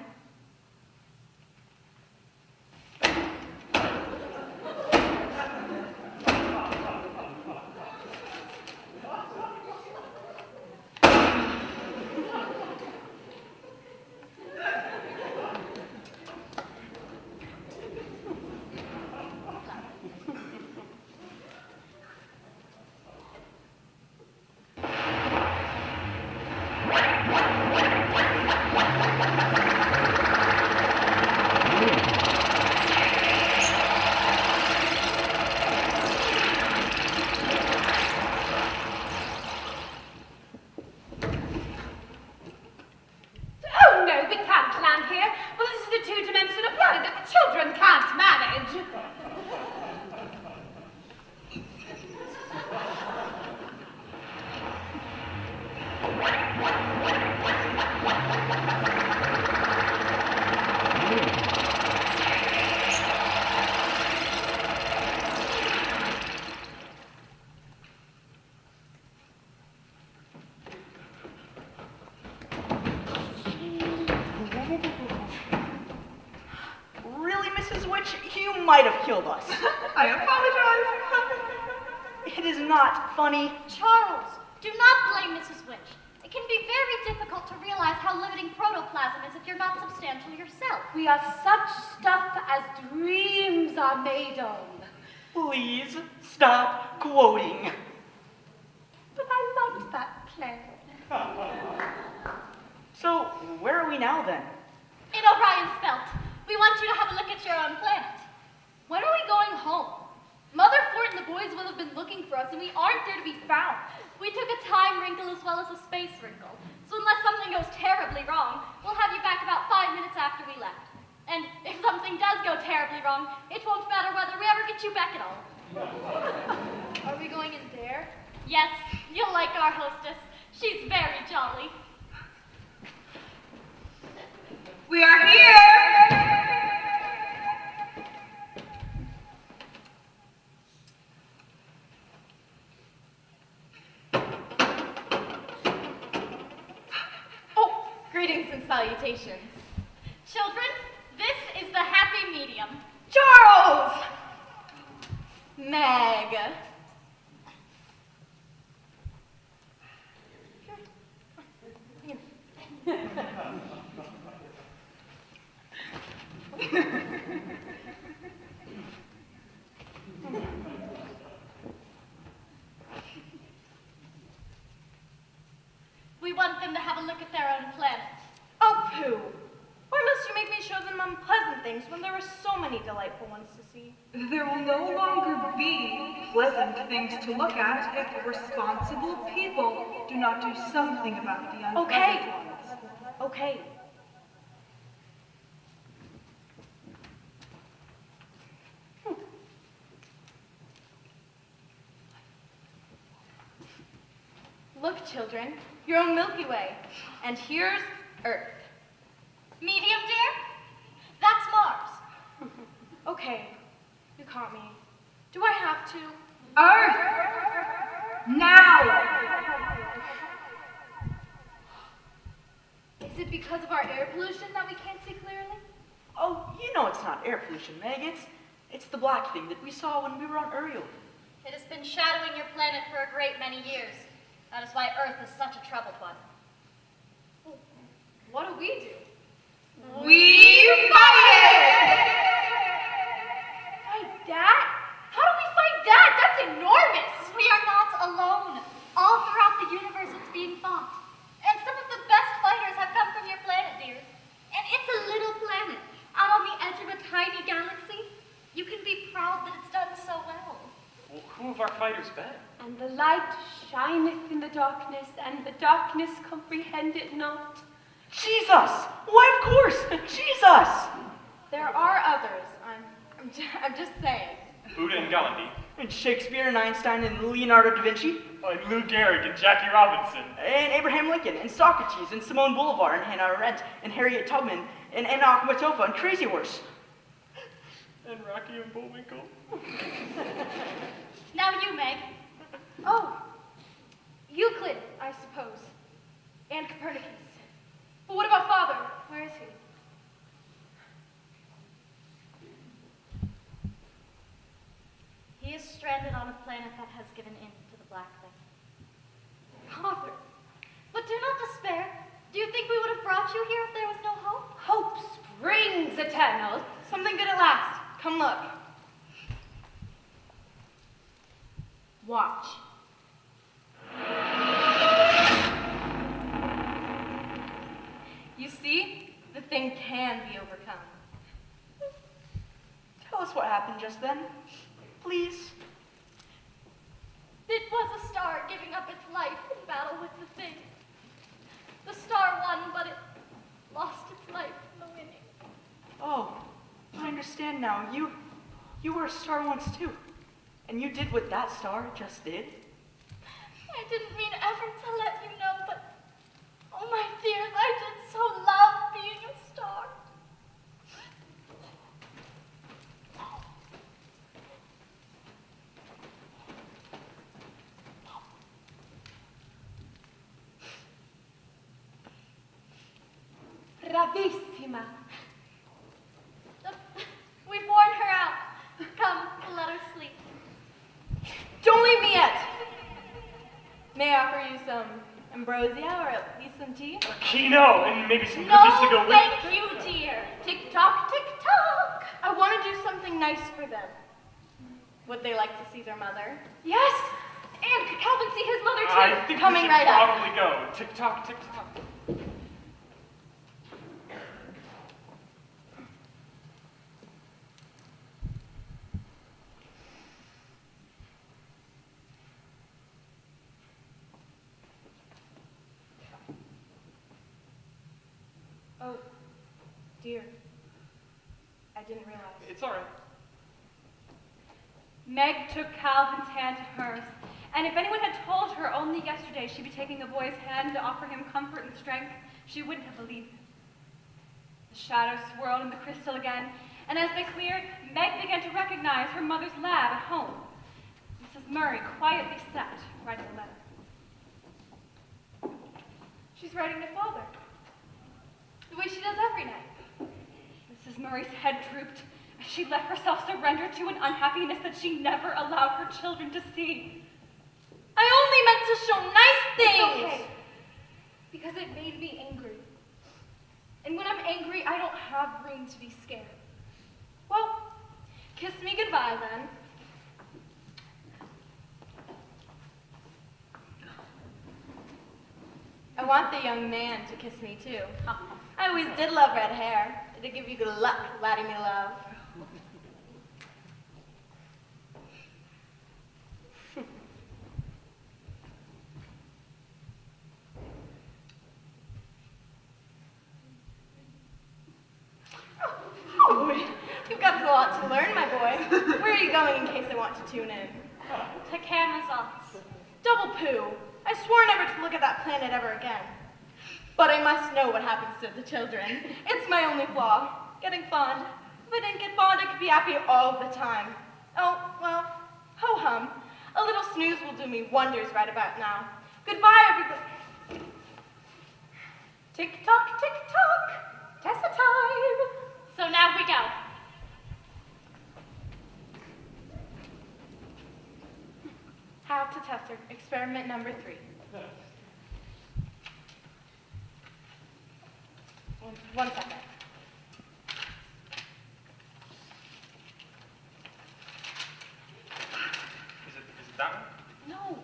Might have killed us. I apologize. It is not funny. Charles, do not blame Mrs. Witch. It can be very difficult to realize how limiting protoplasm is if you're not substantial yourself. We are such stuff as dreams are made of. Please stop quoting. But I liked that play. So, where are we now then? In Orion's belt. We want you to have a look at your own planet. When are we going home? Mother Fort and the boys will have been looking for us, and we aren't there to be found. We took a time wrinkle as well as a space wrinkle. So unless something goes terribly wrong, we'll have you back about 5 minutes after we left. And if something does go terribly wrong, it won't matter whether we ever get you back at all. Are we going in there? Yes, you'll like our hostess. She's very jolly. We are here! Greetings and salutations. Children, this is the happy medium. Charles! Meg. We want them to have a look at their own planet. Oh, pooh. Why must you make me show them unpleasant things when there are so many delightful ones to see? There will no longer be pleasant things to look at if responsible people do not do something about the unpleasant ones. Okay. Look, children, your own Milky Way. And here's Earth. Medium, dear? That's Mars. Okay, you caught me. Do I have to? Earth! Now! Is it because of our air pollution that we can't see clearly? Oh, you know it's not air pollution, Meg. It's the black thing that we saw when we were on Uriel. It has been shadowing your planet for a great many years. That is why Earth is such a troubled one. What do we do? We fight it! Fight that? How do we fight that? That's enormous! We are not alone. All throughout the universe it's being fought. And some of the best fighters have come from your planet. fighter's bed. And the light shineth in the darkness, and the darkness comprehend it not. Jesus! Why, of course! Jesus! There are others. I'm just saying. Buddha and Gandhi. And Shakespeare and Einstein and Leonardo da Vinci. And Lou Gehrig and Jackie Robinson. And Abraham Lincoln and Socrates and Simone Bolivar and Hannah Arendt and Harriet Tubman and Enoch Matofa and Crazy Horse. And Rocky and Bullwinkle. Now you, Meg. Oh, Euclid, I suppose. And Copernicus. But what about Father? Where is he? He is stranded on a planet that has given in to the black thing. Father. But do not despair. Do you think we would have brought you here if there was no hope? Hope springs eternal. Something good at last. Come look. Watch. You see, the thing can be overcome. Tell us what happened just then, please. It was a star giving up its life in battle with the thing. The star won, but it lost its life in the winning. Oh, I understand now. You were a star once too. And you did what that star just did. I didn't mean ever to let you know, but oh my dears, I did so love being a star. Bravissima. We've worn her out. Come, let her sleep. Don't leave me yet. May I offer you some ambrosia or at least some tea? Kino, and maybe some cookies to go No, with. thank you, dear. Tick-tock, tick-tock. I want to do something nice for them. Would they like to see their mother? Yes! And could Calvin see his mother too? I think Coming we should right up. probably go. Tick-tock, tick-tock. Oh, dear. I didn't realize. It's all right. Meg took Calvin's hand in hers, and if anyone had told her only yesterday she'd be taking a boy's hand to offer him comfort and strength, she wouldn't have believed it. The shadows swirled in the crystal again, and as they cleared, Meg began to recognize her mother's lab at home. Mrs. Murray quietly sat, writing a letter. She's writing to Father. The way she does every night. Mrs. Murray's head drooped as she let herself surrender to an unhappiness that she never allowed her children to see. I only meant to show nice things. It's okay. Because it made me angry. And when I'm angry, I don't have room to be scared. Well, kiss me goodbye then. I want the young man to kiss me too. I always did love red hair. It'd give you good luck, laddie me love. Oh, you've got a lot to learn, my boy. Where are you going in case I want to tune in? To Cameron's office. Double poo. I swore never to look at that planet ever again. But I must know what happens to the children. It's my only flaw. Getting fond. If I didn't get fond, I could be happy all the time. Oh, well, ho-hum. A little snooze will do me wonders right about now. Goodbye, everybody. Tick-tock, tick-tock. Tessa time. So now we go. How to tester. Experiment number 3. One second. Is it that one? No.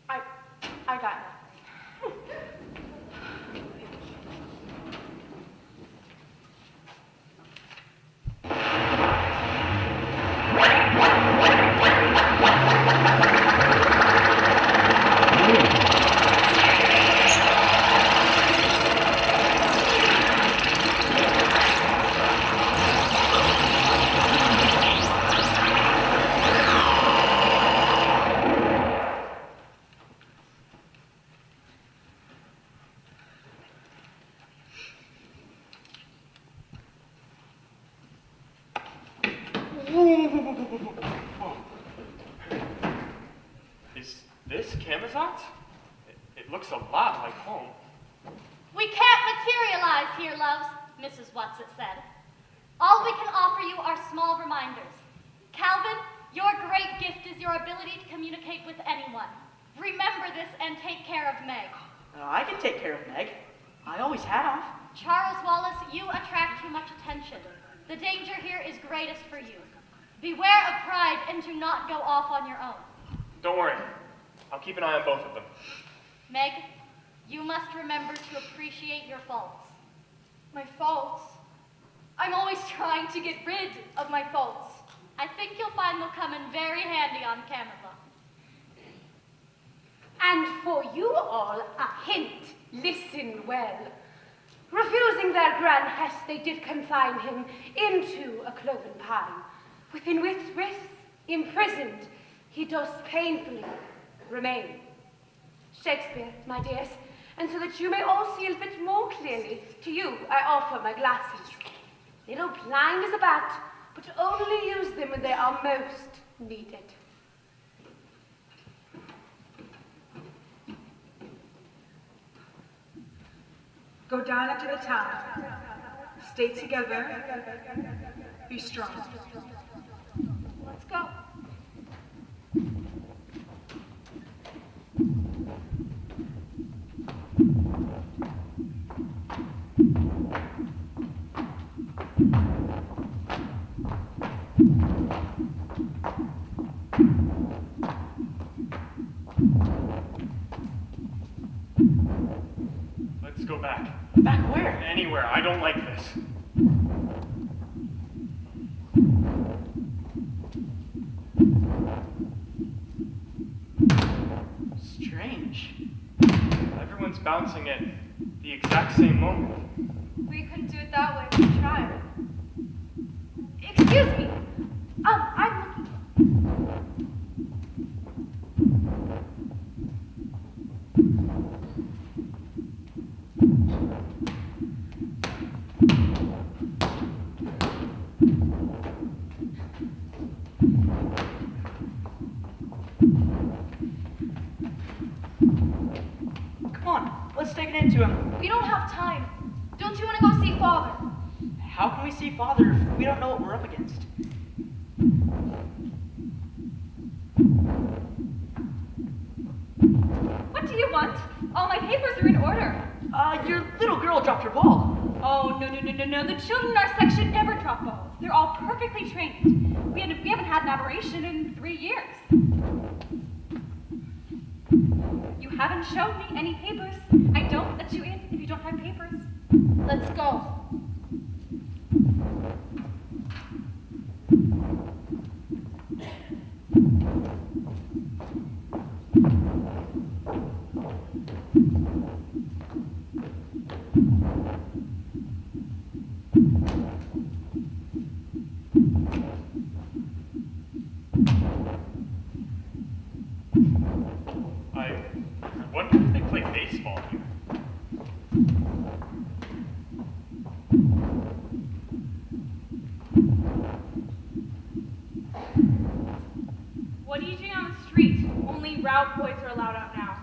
I got nothing. Whoa. Is this Camazotz? It looks a lot like home. We can't materialize here, loves, Mrs. Whatsit said. All we can offer you are small reminders. Calvin, your great gift is your ability to communicate with anyone. Remember this and take care of Meg. I can take care of Meg. I always have. Charles Wallace, you attract too much attention. The danger here is greatest for you. Beware of pride and do not go off on your own. Don't worry. I'll keep an eye on both of them. Meg, you must remember to appreciate your faults. My faults? I'm always trying to get rid of my faults. I think you'll find they'll come in very handy on Camelot. And for you all, a hint, listen well. Refusing their grand hest, they did confine him into a cloven pine. Within which wrists, imprisoned, he does painfully remain. Shakespeare, my dears, and so that you may all see a bit more clearly, to you I offer my glasses. Little blind as a bat, but only use them when they are most needed. Go down into the town. Stay together. Be strong. Let's go. Let's go back. Back where? Anywhere. I don't like this. Strange. Everyone's bouncing at the exact same moment. We couldn't do it that way if we tried. Excuse me. I'm looking. Come on, let's take it into him. We don't have time. Don't you want to go see Father? How can we see Father if we don't know what we're up against? What do you want? All my papers are in order. Your little girl dropped her ball. Oh, no. The children in our section never drop balls. They're all perfectly trained. We haven't had an aberration in 3 years. You haven't shown me any papers. I don't let you in if you don't have papers. Let's go. I wonder if they play baseball here. What are you doing on the street? Only route boys are allowed out now.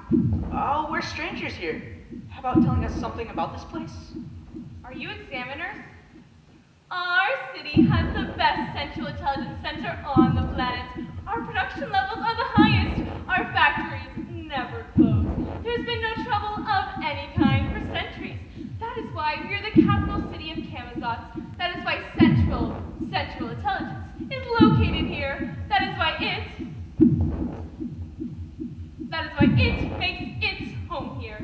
Oh, we're strangers here. How about telling us something about this place? Are you examiners? Our city has the best Central Intelligence Center on the planet. Our production levels are the highest. Our factories never close. There's been no trouble of any kind for centuries. That is why we are the capital city of Camazotz. That is why Central Intelligence is located here. That is why it makes its home here.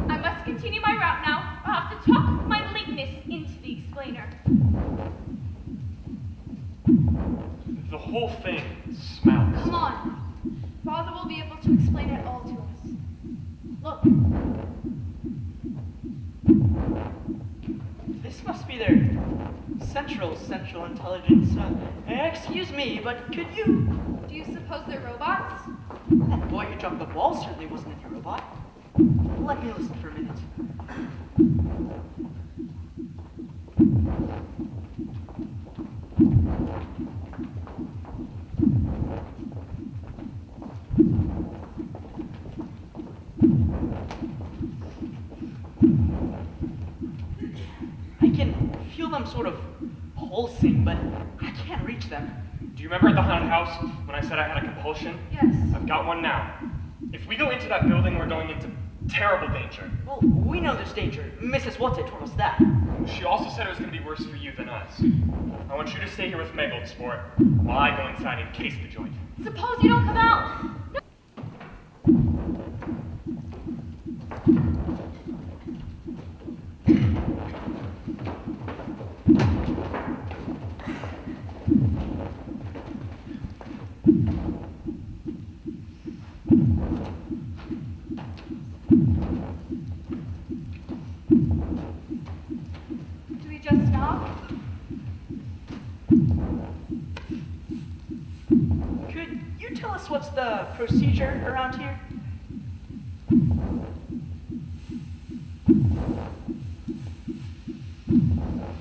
I must continue my route now. I'll have to talk my lateness into the explainer. The whole thing smells. Come on. Father will be able to explain it all to us. Look. This must be their Central Intelligence. Excuse me, but could you... Do you suppose they're robots? That boy who dropped the ball certainly wasn't any robot. Let me listen for a minute. some sort of pulsing, but I can't reach them. Do you remember at the haunted house when I said I had a compulsion? Yes. I've got one now. If we go into that building, we're going into terrible danger. Well, we know there's danger. Mrs. Whatsit told us that. She also said it was going to be worse for you than us. I want you to stay here with Meg, old sport, while I go inside and case the joint. Suppose you don't come out. Do we just knock? Could you tell us what's the procedure around here?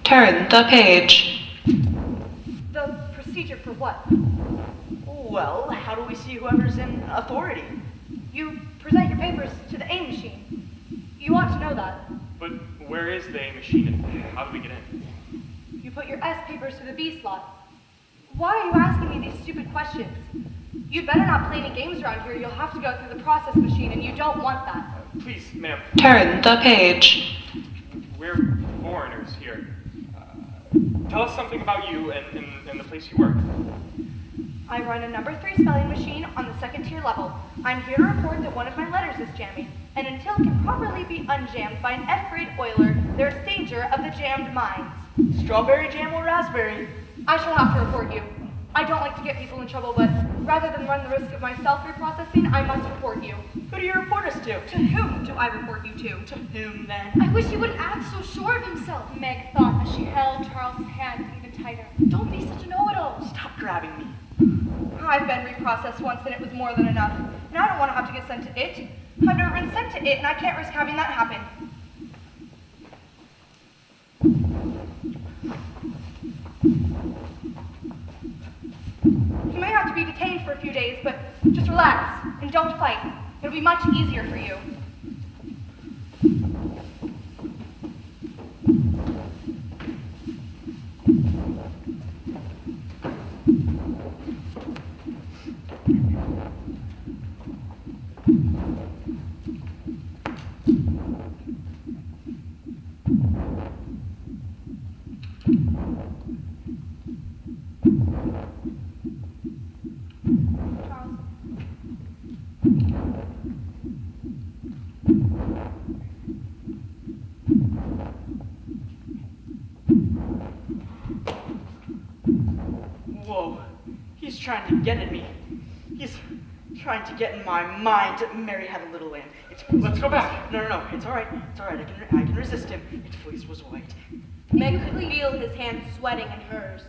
Turn the page. The procedure for what? Well, how do we see whoever's in authority? You present your papers to the A machine. You ought to know that. But where is the A machine and how do we get in? You put your S papers to the B slot. Why are you asking me these stupid questions? You'd better not play any games around here. You'll have to go through the process machine, and you don't want that. Please, ma'am. Turn the page. We're foreigners here. Tell us something about you and the place you work. I run a number 3 spelling machine on the 2nd tier level. I'm here to report that one of my letters is jamming, and until it can properly be unjammed by an F-grade oiler, there is danger of the jammed mines. Strawberry jam or raspberry? I shall have to report you. I don't like to get people in trouble, but rather than run the risk of myself reprocessing, I must report you. Who do you report us to? To whom do I report you to? To whom, then? I wish he wouldn't act so sure of himself. Meg thought as she held Charles's hand even tighter. Don't be such a know-it-all. Stop grabbing me. I've been reprocessed once and it was more than enough. And I don't want to have to get sent to it. I've never been sent to it and I can't risk having that happen. You may have to be detained for a few days, but just relax and don't fight. It'll be much easier for you. Whoa, he's trying to get at me. He's trying to get in my mind. Mary had a little lamb. Its fleece Let's go back. No, it's all right. It's all right. I can resist him. Its fleece was white. Meg could feel his hand sweating in hers.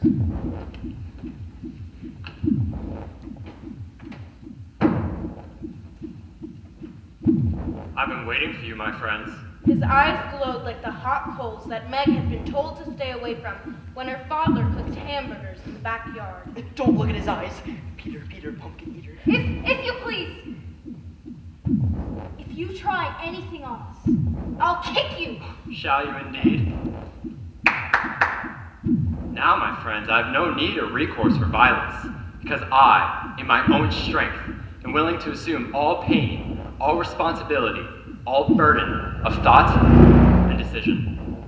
I've been waiting for you, my friends. His eyes glowed like the hot coals that Meg had been told to stay away from when her father cooked hamburgers in the backyard. Don't look at his eyes. Peter, pumpkin eater. If you please. If you try anything on us, I'll kick you. Shall you indeed? Now, my friends, I have no need or recourse for violence, because I, in my own strength, am willing to assume all pain, all responsibility, all burden of thought and decision.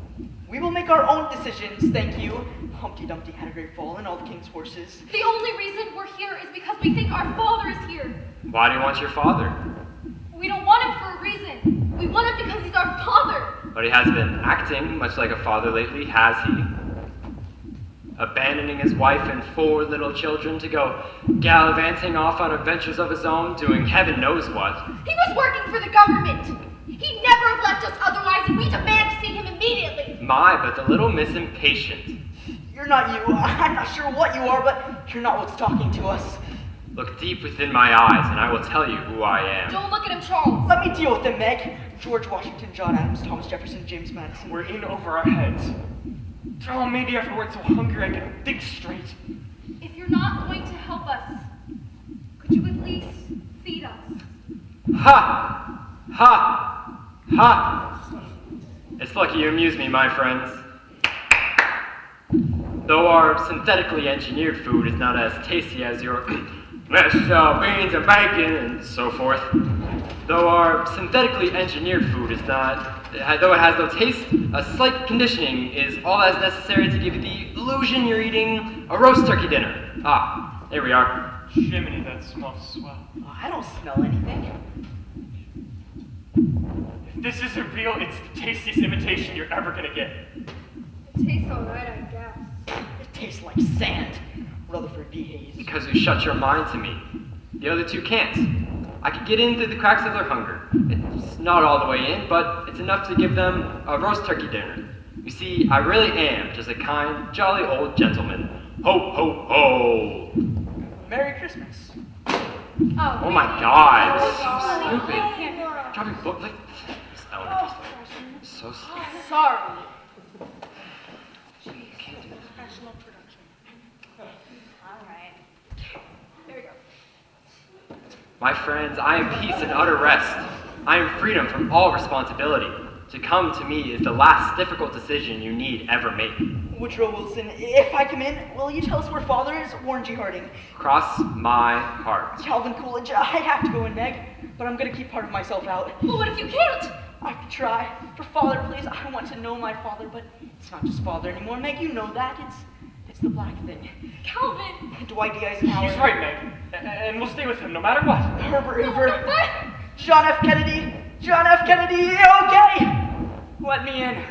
We will make our own decisions, thank you. Humpty Dumpty had a great fall and all the king's horses. The only reason we're here is because we think our father is here. Why do you want your father? We don't want him for a reason. We want him because he's our father. But he has been acting much like a father lately, has he? Abandoning his wife and 4 little children to go gallivanting off on adventures of his own, doing heaven knows what. He was working for the government. He'd never have left us otherwise, and we demand to see him immediately. My, but the little miss impatient. You're not you. I'm not sure what you are, but you're not what's talking to us. Look deep within my eyes, and I will tell you who I am. Don't look at him, Charles. Let me deal with them, Meg. George Washington, John Adams, Thomas Jefferson, James Madison. We're in over our heads. Oh, maybe after we're so hungry I can think straight. If you're not going to help us, could you at least feed us? Ha! Ha! Ha! It's lucky you amuse me, my friends. Though our synthetically engineered food is not as tasty as your mashed beans and bacon and so forth. Though our synthetically engineered food is not, though it has no taste, a slight conditioning is all that's necessary to give you the illusion you're eating a roast turkey dinner. Ah, here we are. Jiminy, that smells swell. Oh, I don't smell anything. If this isn't real, it's the tastiest imitation you're ever gonna get. It tastes alright, I guess. It tastes like sand. Rutherford B. Hayes. Because you shut your mind to me. The other two can't. I could get in through the cracks of their hunger. It's not all the way in, but it's enough to give them a roast turkey dinner. You see, I really am just a kind, jolly old gentleman. Ho, ho, ho! Merry Christmas. Oh my God, it's so stupid. Dropping book like this elementary school. So stupid. Sorry. Professional production. Alright. There we go. My friends, I am peace and utter rest. I am freedom from all responsibility. To come to me is the last difficult decision you need ever make. Woodrow Wilson, if I come in, will you tell us where Father is? Warren G. Harding. Cross my heart. Calvin Coolidge, I have to go in, Meg, but I'm gonna keep part of myself out. But what if you can't? I could try. For Father, please, I want to know my father, but it's not just Father anymore, Meg, you know that. It's the black thing. Calvin! Dwight D. Eisenhower. He's right, Meg. And we'll stay with him no matter what. Herbert Hoover. John F. Kennedy. John F. Kennedy, okay! Let me in.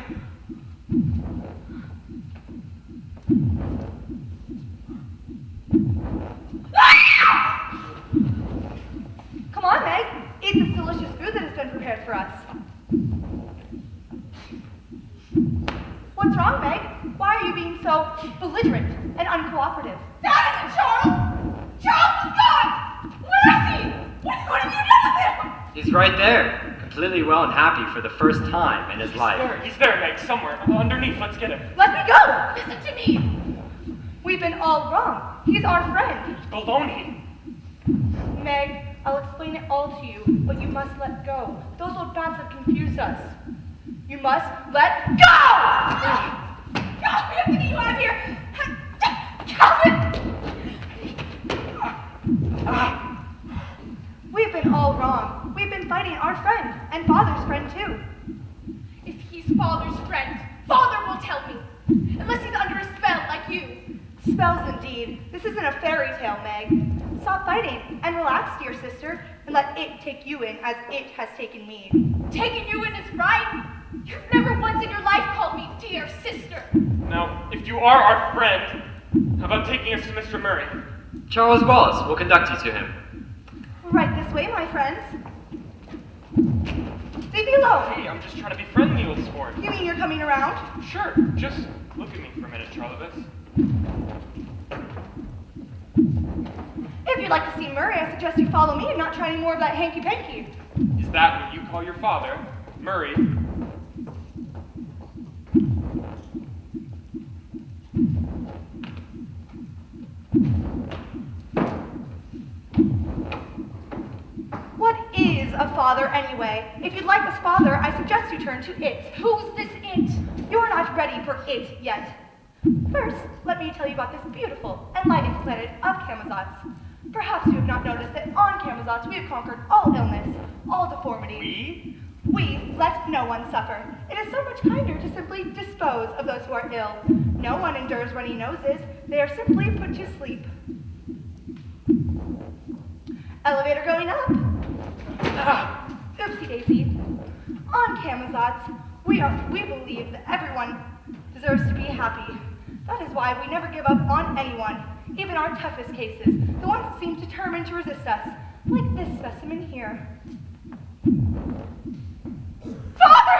Come on, Meg. Eat this delicious food that has been prepared for us. What's wrong, Meg? Why are you being so belligerent and uncooperative? That isn't Charles! Charles is gone! Where is he? What have you done with him? He's right there, completely well and happy for the first time in his life. He's there, Meg, somewhere. Underneath, let's get him. Let me go! Listen to me! We've been all wrong. He's our friend. Baloney. Meg, I'll explain it all to you, but you must let go. Those old thoughts have confused us. You must let go! God, we have to get you out of here! Calvin! We've been all wrong. We've been fighting our friend, and Father's friend too. If he's Father's friend, Father will tell me. Unless he's under a spell like you. Spells indeed. This isn't a fairy tale, Meg. Stop fighting and relax, dear sister, and let it take you in as it has taken me. Taking you in is right. You've never once in your life called me dear sister. Now, if you are our friend, how about taking us to Mr. Murray? Charles Wallace will conduct you to him. Right this way, my friends. Leave me alone. Hey, I'm just trying to be friendly with sport. You mean you're coming around? Sure, just look at me for a minute, Charlevitz. If you'd like to see Murray, I suggest you follow me and not try any more of that hanky-panky. Is that what you call your father, Murray? What is a father anyway? If you'd like this father, I suggest you turn to it. Who's this it? You're not ready for it yet. First, let me tell you about this beautiful and lighted planet of Camazotz. Perhaps you have not noticed that on Camazotz we have conquered all illness, all deformity. We let no one suffer. It is so much kinder to simply dispose of those who are ill. No one endures runny noses. They are simply put to sleep. Elevator going up. Oopsie daisy. On Camazotz, we believe that everyone deserves to be happy. That is why we never give up on anyone, even our toughest cases, the ones that seem determined to resist us, like this specimen here. Father!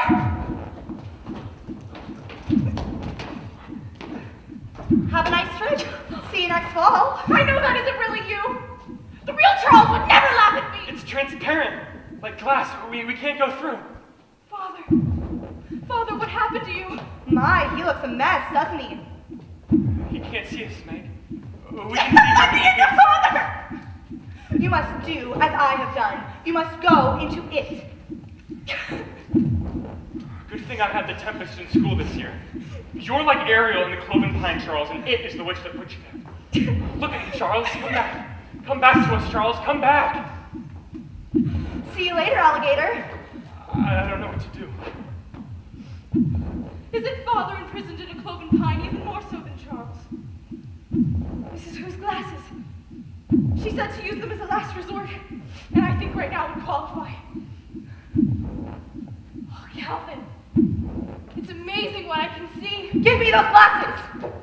Have a nice trip. See you next fall. I know that isn't really you. The real Charles would never laugh at me. It's transparent, like glass. We can't go through. Father, what happened to you? My, he looks a mess, doesn't he? He can't see us, Meg. We can see Let me in, your father! You must do as I have done. You must go into it. Good thing think I had the tempest in school this year. You're like Ariel in the Cloven Pine, Charles, and it is the witch that put you there. Look at me, Charles. Come back. Come back to us, Charles. Come back. See you later, alligator. I don't know what to do. Is it father imprisoned in a cloven pine, even more so than Charles? Mrs. Who's glasses. She said to use them as a last resort, and I think right now would qualify. Oh, Calvin, it's amazing what I can see. Give me those glasses!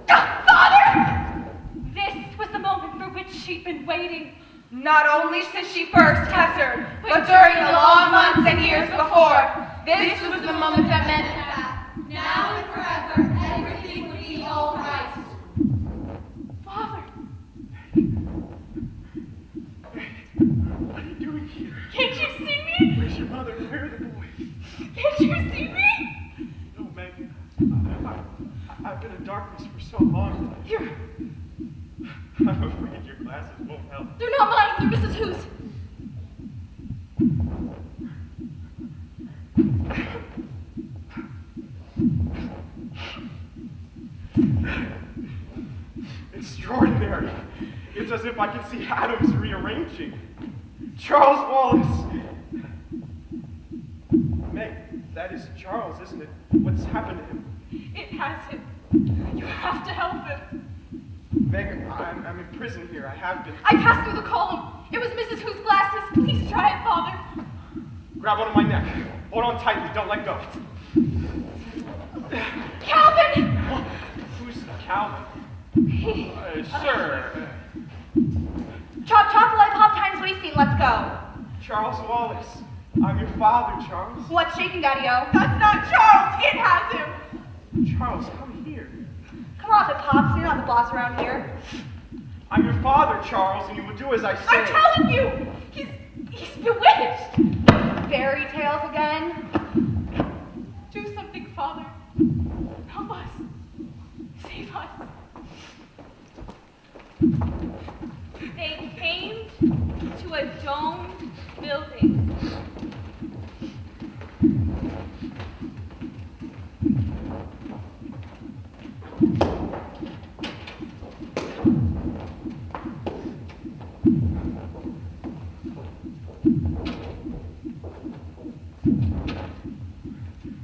Father! This was the moment for which she'd been waiting. Not only since she first tested, but during the long months and years before. This was the moment that meant Now and forever, everything would be all right. Father, What are you doing here? can't you see me? Where's your mother? Where are the boys? Can't you see me? No, Meg. I've been in darkness for so long. Here, I'm afraid your glasses won't help. they're not mine, they're Mrs. Who's. Extraordinary. It's as if I can see atoms rearranging. Charles Wallace. Meg, that is Charles, isn't it? What's happened to him? It has him. You have to help him. Meg, I'm in prison here. I have been. I passed through the column. It was Mrs. Who's glasses. Please try it, Father. Grab onto my neck. Hold on tightly. Don't let go. Calvin! Who's Calvin? Sir. Chop chop like pop times wasting, let's go. Charles Wallace. I'm your father, Charles. What's shaking, Daddy-O? That's not Charles. It has him. Charles, come here. Come off it, Pops. You're not the boss around here. I'm your father, Charles, and you will do as I say. I'm telling you. He's bewitched. Fairy tales again? Do something, Father. Help us. Save us. They came to a domed building.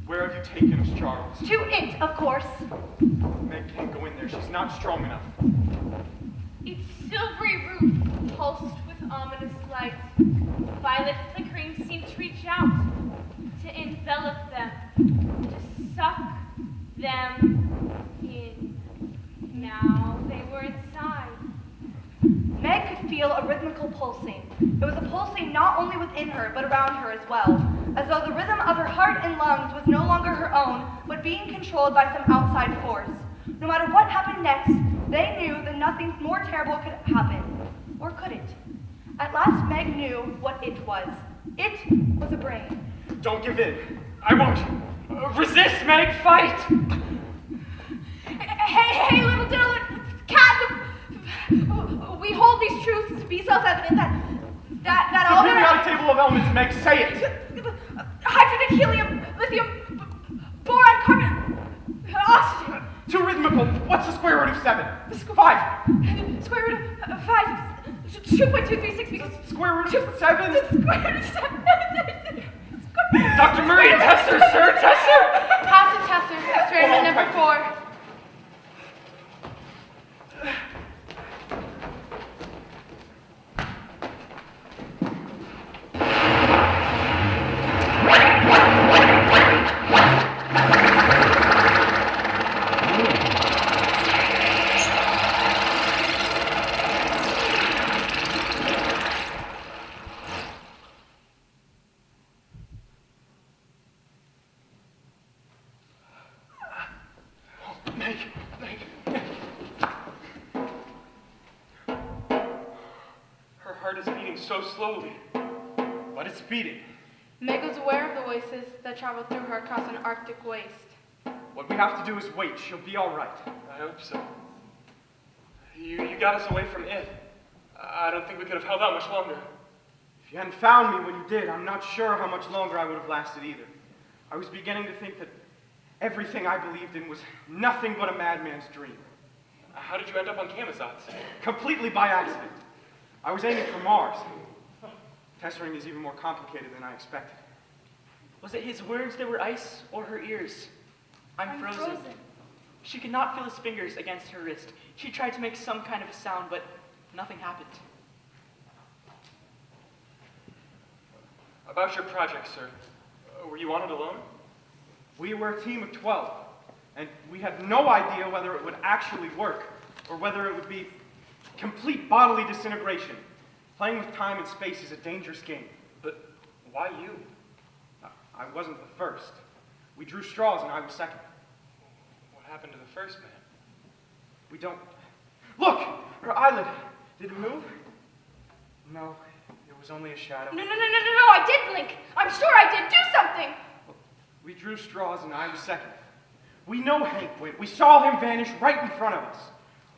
Where have you taken us, Charles? To it, of course. Meg can't go in there. She's not strong enough. Its silvery roof pulsed with ominous light. Violet flickering seemed to reach out, to envelop them, to suck them in. Now they were inside. Meg could feel a rhythmical pulsing. It was a pulsing not only within her, but around her as well, as though the rhythm of her heart and lungs was no longer her own, but being controlled by some outside force. No matter what happened next, they knew that nothing more terrible could happen. Or could it? At last, Meg knew what it was. It was a brain. Don't give in. I won't. Resist, Meg. Fight. Hey, little Dylan, cat, we hold these truths to be self-evident that all The periodic table of elements, Meg, say it. hydrogen, helium, lithium, boron, carbon, oxygen. Too rhythmical. What's the square root of 7? 5. Square root of 5, 2.236 because Square root of 7? square root of 7. Dr. Murray, tester, sir, tester. Pass the tester, experiment number 4. Her heart is beating so slowly. But it's beating. Meg was aware of the voices that traveled through her across an Arctic waste. What we have to do is wait. She'll be all right. I hope so. You got us away from it. I don't think we could have held out much longer. If you hadn't found me when you did, I'm not sure how much longer I would have lasted either. I was beginning to think that Everything I believed in was nothing but a madman's dream. How did you end up on Camazotz? Completely by accident. I was aiming for Mars. Tessering is even more complicated than I expected. Was it his words that were ice, or her ears? I'm frozen. She could not feel his fingers against her wrist. She tried to make some kind of sound, but nothing happened. About your project, sir. Were you on it alone? We were a team of 12, and we had no idea whether it would actually work, or whether it would be complete bodily disintegration. Playing with time and space is a dangerous game. But why you? I wasn't the first. We drew straws and I was second. What happened to the first man? We don't... Look! Her eyelid. Did it move? No, it was only a shadow. No, I did blink. I'm sure I did. Do something. We drew straws and I was second. We know Hank went. We saw him vanish right in front of us.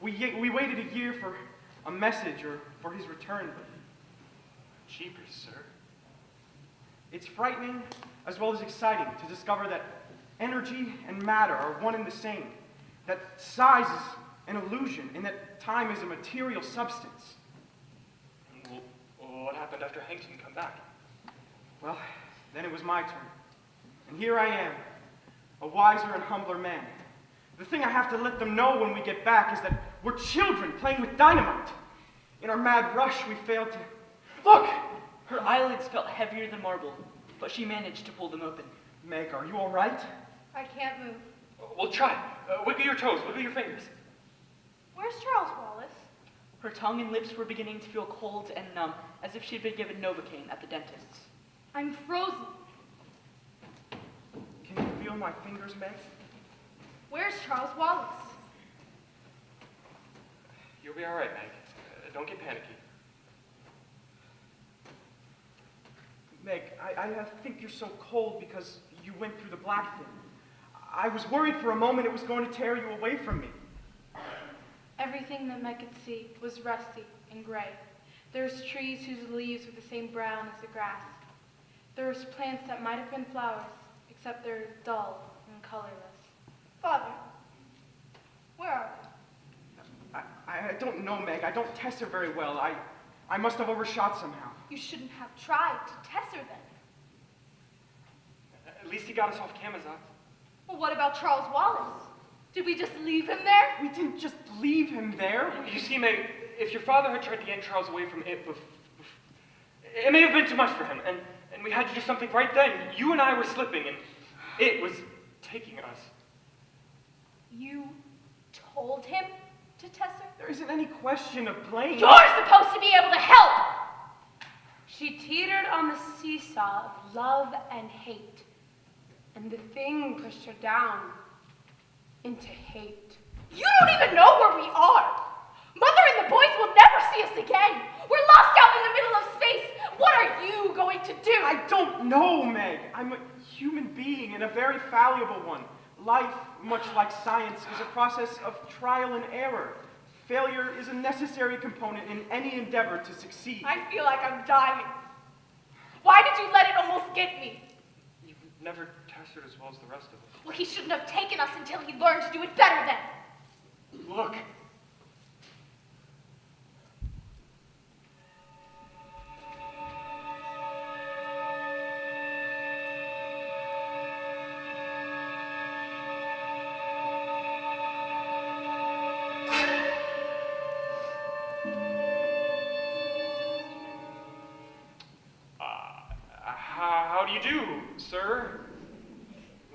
We waited a year for a message or for his return, but... Jeepers, sir. It's frightening as well as exciting to discover that energy and matter are one and the same, that size is an illusion, and that time is a material substance. Well, what happened after Hank didn't come back? Well, then it was my turn. And here I am, a wiser and humbler man. The thing I have to let them know when we get back is that we're children playing with dynamite. In our mad rush, we failed to... Look! Her eyelids felt heavier than marble, but she managed to pull them open. Meg, are you all right? I can't move. Well, try. Wiggle your toes, wiggle your fingers. Where's Charles Wallace? Her tongue and lips were beginning to feel cold and numb, as if she'd been given Novocaine at the dentist's. I'm frozen. Can you feel my fingers, Meg? Where's Charles Wallace? You'll be all right, Meg. Don't get panicky. Meg, I think you're so cold because you went through the black thing. I was worried for a moment it was going to tear you away from me. Everything that Meg could see was rusty and gray. There was trees whose leaves were the same brown as the grass. There was plants that might have been flowers, except they're dull and colorless. Father, where are we? I don't know, Meg. I don't test her very well. I must have overshot somehow. You shouldn't have tried to test her then. At least he got us off Camazotz. Well, what about Charles Wallace? Did we just leave him there? We didn't just leave him there. You see, Meg, if your father had tried to yank Charles away from it, it may have been too much for him, and we had to do something right then. You and I were slipping, and it was taking us. You told him to test her? There isn't any question of blame. You're supposed to be able to help! She teetered on the seesaw of love and hate, and the thing pushed her down into hate. You don't even know where we are! Mother and the boys will never see us again! We're lost out in the middle of space! What are you going to do? I don't know, Meg. I'm a human being and a very fallible one. Life, much like science, is a process of trial and error. Failure is a necessary component in any endeavor to succeed. I feel like I'm dying. Why did you let it almost get me? You've never tested as well as the rest of us. Well, he shouldn't have taken us until he learned to do it better then. Look. How do you do, sir?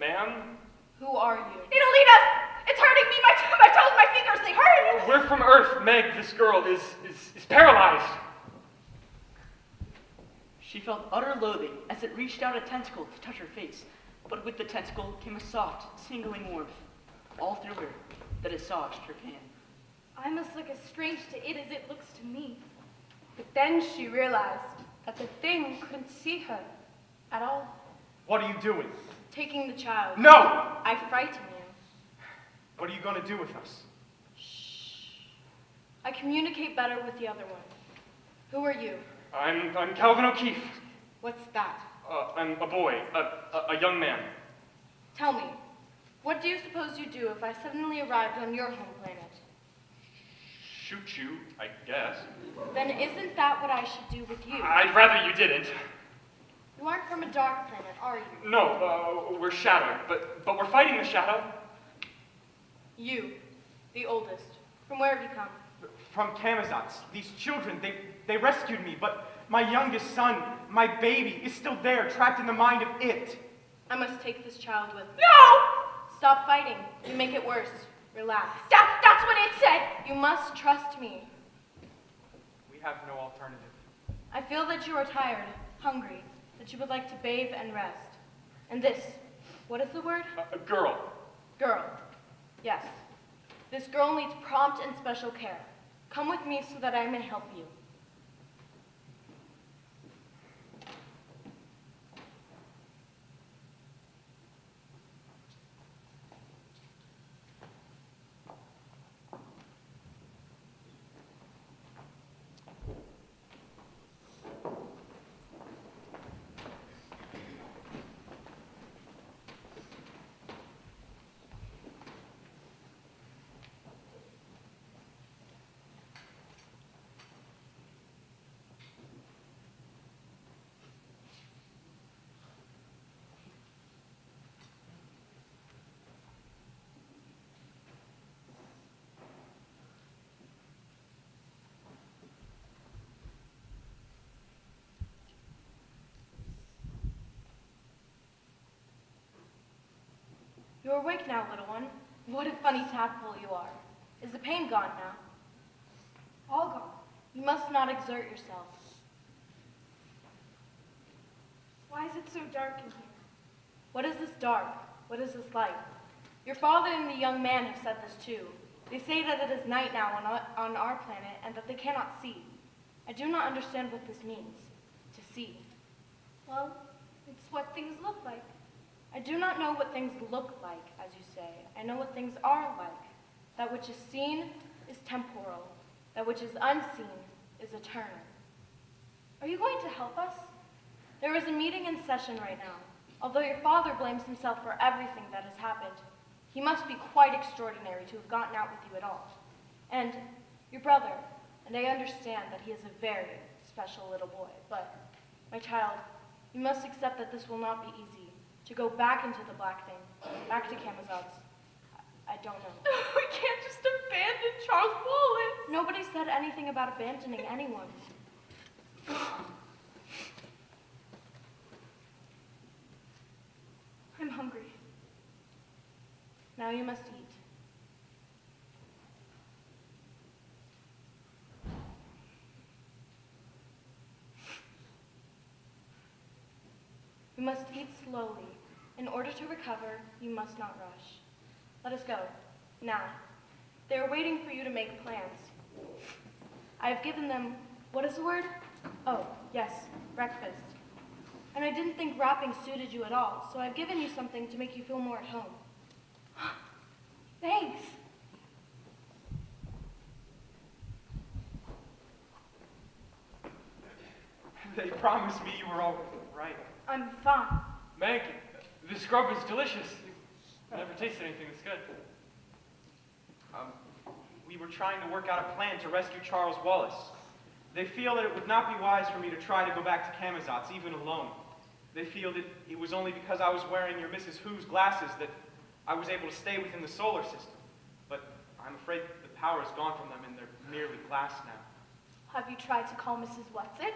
Ma'am? Who are you? It'll lead us! It's hurting me! My toes, my fingers, they hurt! We're from Earth, Meg. This girl is paralyzed. She felt utter loathing as it reached out a tentacle to touch her face, but with the tentacle came a soft, tingling warmth, all through her, that assuaged her pain. I must look as strange to it as it looks to me. But then she realized that the thing couldn't see her at all. What are you doing? Taking the child. No! I frighten you. What are you going to do with us? I communicate better with the other one. Who are you? I'm Calvin O'Keefe. What's that? I'm a boy, a young man. Tell me, What do you suppose you'd do if I suddenly arrived on your home planet? Shoot you, I guess. Then isn't that what I should do with you? I'd rather you didn't. You aren't from a dark planet, are you? No, we're shadowed, but we're fighting the shadow. You, the oldest. From where have you come? From Camazotz. These children, they rescued me, but my youngest son, my baby, is still there, trapped in the mind of it. I must take this child with me. No! Stop fighting. You make it worse. Relax. That's what it said! You must trust me. We have no alternative. I feel that you are tired, hungry, that you would like to bathe and rest. And this, what is the word? A girl. Girl. Yes. This girl needs prompt and special care. Come with me so that I may help you. You're awake now, little one. What a funny tadpole you are. Is the pain gone now? All gone. You must not exert yourself. Why is it so dark in here? What is this dark? What is this light? Your father and the young man have said this too. They say that it is night now on our planet and that they cannot see. I do not understand what this means, to see. Well, it's what things look like. I do not know what things look like, as you say. I know what things are like. That which is seen is temporal. That which is unseen is eternal. Are you going to help us? There is a meeting in session right now. Although your father blames himself for everything that has happened, he must be quite extraordinary to have gotten out with you at all. And your brother, and I understand that he is a very special little boy, but, my child, you must accept that this will not be easy. To go back into the black thing, back to Camazotz. I don't know. We can't just abandon Charles Wallace. Nobody said anything about abandoning anyone. I'm hungry. Now you must eat. You must eat slowly. In order to recover, you must not rush. Let us go. Now. They are waiting for you to make plans. I have given them, what is the word? Oh, yes, breakfast. And I didn't think wrapping suited you at all, so I've given you something to make you feel more at home. Thanks. They promised me you were all right. I'm fine. Meg, this grub is delicious. I've never tasted anything this good. We were trying to work out a plan to rescue Charles Wallace. They feel that it would not be wise for me to try to go back to Camazotz, even alone. They feel that it was only because I was wearing your Mrs. Who's glasses that I was able to stay within the solar system. But I'm afraid the power is gone from them and they're merely glass now. Have you tried to call Mrs. Whatsit?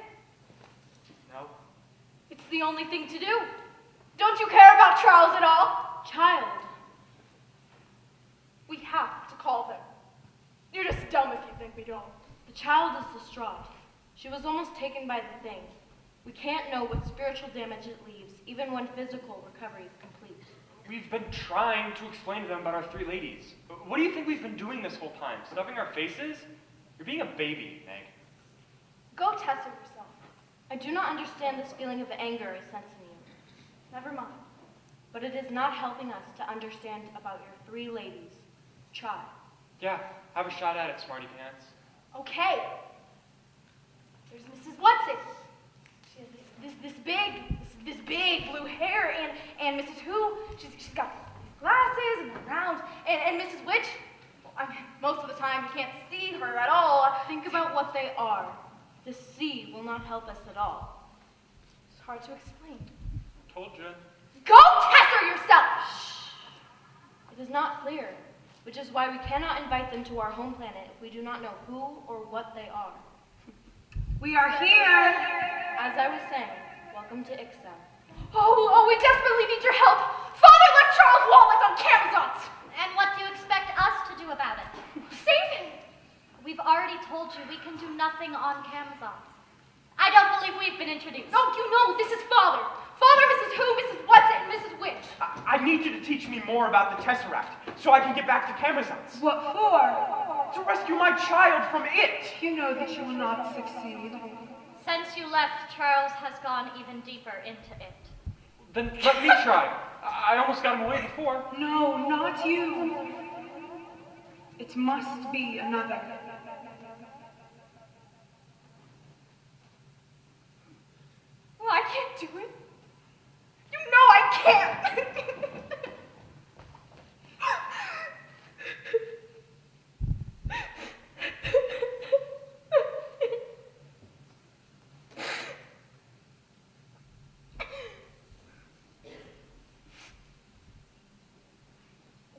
No? It's the only thing to do. Don't you care about Charles at all? Child. We have to call them. You're just dumb if you think we don't. The child is distraught. She was almost taken by the thing. We can't know what spiritual damage it leaves, even when physical recovery is complete. We've been trying to explain to them about our three ladies. What do you think we've been doing this whole time? Stuffing our faces? You're being a baby, Meg. Go test it yourself. I do not understand this feeling of anger I sense in you. Never mind. But it is not helping us to understand about your three ladies. Try. Yeah, have a shot at it, smarty pants. Okay. There's Mrs. Whatsit. She has this big blue hair, and Mrs. Who, she's got these glasses, And Mrs. Witch? I mean, most of the time you can't see her at all. Think about what they are. The sea will not help us at all. It's hard to explain. Told you. Go Tesser yourself! It is not clear, which is why we cannot invite them to our home planet if we do not know who or what they are. We are here. As I was saying, welcome to Ixo. Oh, we desperately need your help. Father left Charles Wallace on Camazons. And what do you expect us to do about it? Save him. We've already told you we can do nothing on Camazons. I don't believe we've been introduced. Don't you know this is Father? Father, Mrs. Who, Mrs. What's it, and Mrs. Witch. I need you to teach me more about the Tesseract, so I can get back to Camazons. What for? To rescue my child from it. You know that you will not succeed. Since you left, Charles has gone even deeper into it. Then let me try. I almost got him away before. No, not you. It must be another. Well, I can't do it. You know I can't.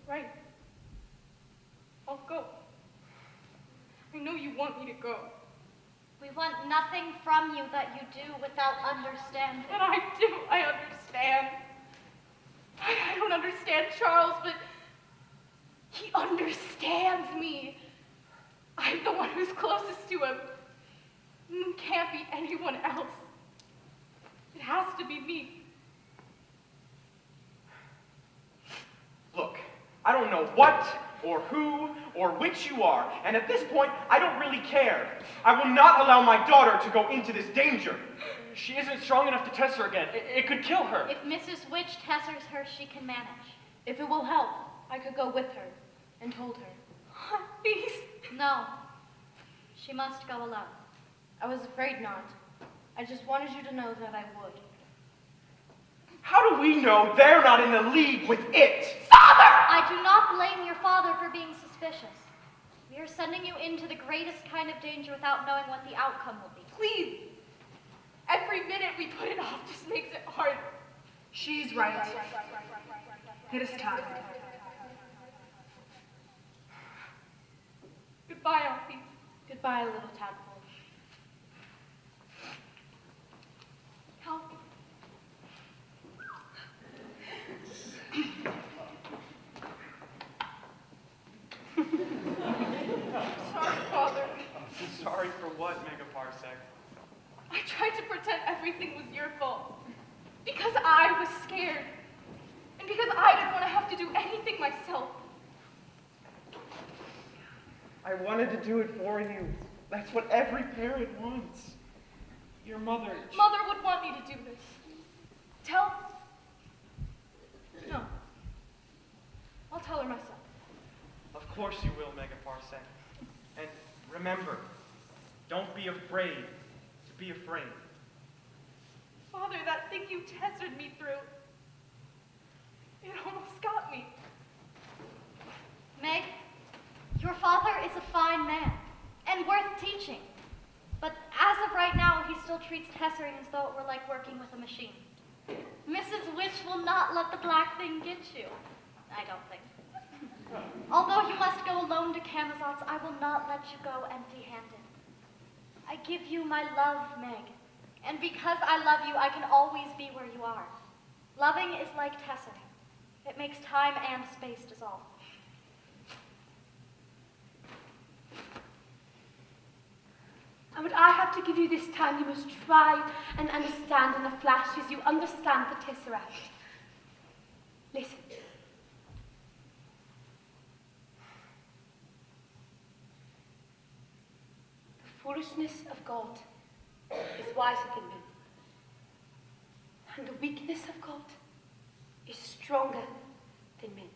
Right. I'll go. I know you want me to go. We want nothing from you that you do without understanding. But I do. I understand. I don't understand Charles, but he understands me. I'm the one who's closest to him. It can't be anyone else. It has to be me. Look, I don't know what or who or which you are, and at this point, I don't really care. I will not allow my daughter to go into this danger. She isn't strong enough to test her again. It could kill her. If Mrs. Witch tessers her, she can manage. If it will help, I could go with her and hold her. Please. No. She must go alone. I was afraid not. I just wanted you to know that I would. How do we know they're not in the league with it? Father! I do not blame your father for being suspicious. We are sending you into the greatest kind of danger without knowing what the outcome will be. Please. Every minute we put it off just makes it harder. She's right. It is time. Goodbye, Auntie. Goodbye, little tadpole. Help me. Sorry, Father. Sorry for what, Megaparsec? I tried to pretend everything was your fault. Because I was scared. And because I didn't want to have to do anything myself. I wanted to do it for you. That's what every parent wants. Your mother. Mother would want me to do this. Tell... No. I'll tell her myself. Of course you will, Megaparsec. And remember, don't be afraid to be afraid. Father, that thing you tested me through, it almost got me. Meg, your father is a fine man and worth teaching. But as of right now, he still treats tessering as though it were like working with a machine. Mrs. Witch will not let the black thing get you, I don't think. Although you must go alone to Camazotz, I will not let you go empty-handed. I give you my love, Meg. And because I love you, I can always be where you are. Loving is like tessering. It makes time and space dissolve. And what I have to give you this time, you must try and understand in a flash as you understand the Tesseract. Listen. The foolishness of God is wiser than men. And the weakness of God is stronger than men.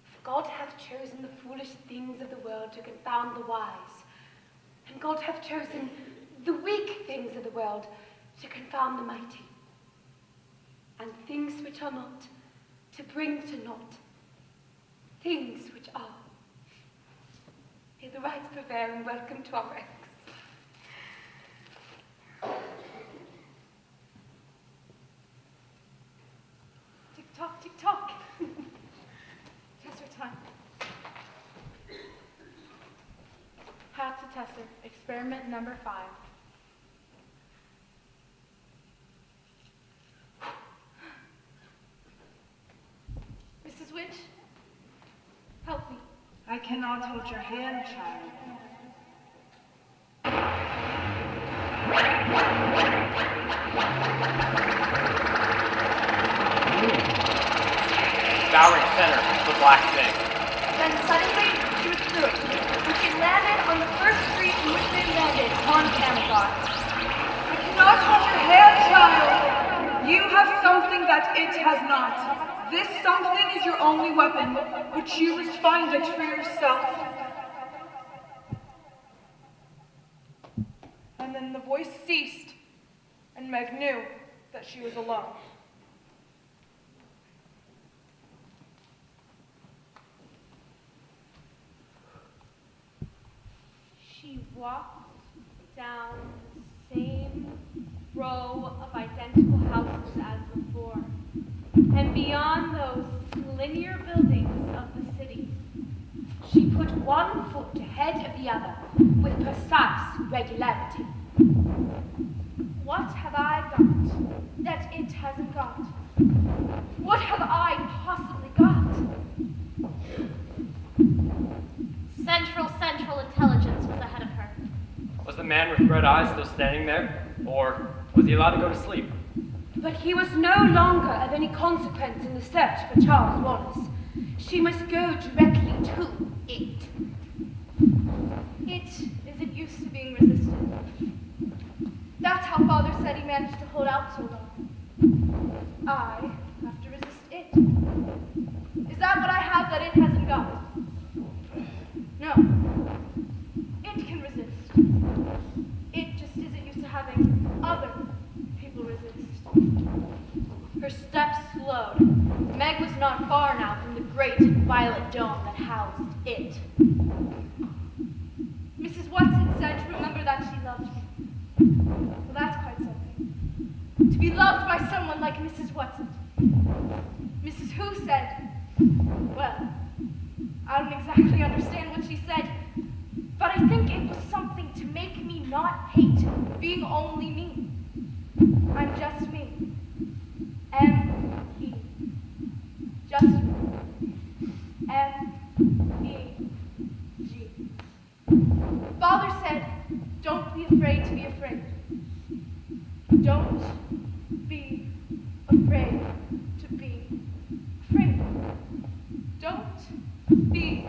For God hath chosen the foolish things of the world to confound the wise. And God hath chosen the weak things of the world to confound the mighty. And things which are not, to bring to naught things which are. May the rights prevail and welcome to our ranks. Tick-tock, tick-tock. Tesser time. Hat to Tesser, experiment number 5. Mrs. Witch, help me. I cannot hold your hand, child. Devouring center, the black thing. Then suddenly, she was through it, and she landed on the first street in which they landed on Camelot. I cannot hold your hand, child. You have something that it has not. This something is your only weapon, but you must find it for yourself. And then the voice ceased, and Meg knew that she was alone. She walked down the same row of identical houses as before, and beyond those linear buildings of the city, She put one foot ahead of the other with precise regularity. What have I got that it hasn't got? What have I possibly got? Central intelligence was ahead of her. Was the man with red eyes still standing there? Or was he allowed to go to sleep? But he was no longer of any consequence in the search for Charles Wallace. She must go directly to it. It isn't used to being resisted. That's how Father said he managed to hold out so long. I have to resist it. Is that what I have that it hasn't got? No. It can resist. It just isn't used to having other people resist. Her steps slowed. Meg was not far now from the great violet dome that housed it. Mrs. Watson said to remember that she loved me. Well, that's quite something. To be loved by someone like Mrs. Watson. Mrs. Who said, well, I don't exactly understand what she said, but I think it was something to make me not hate being only me. I'm just me. M-E. Just me. M-E-G. Father said, don't be afraid to be afraid. Don't be afraid to be afraid. Don't be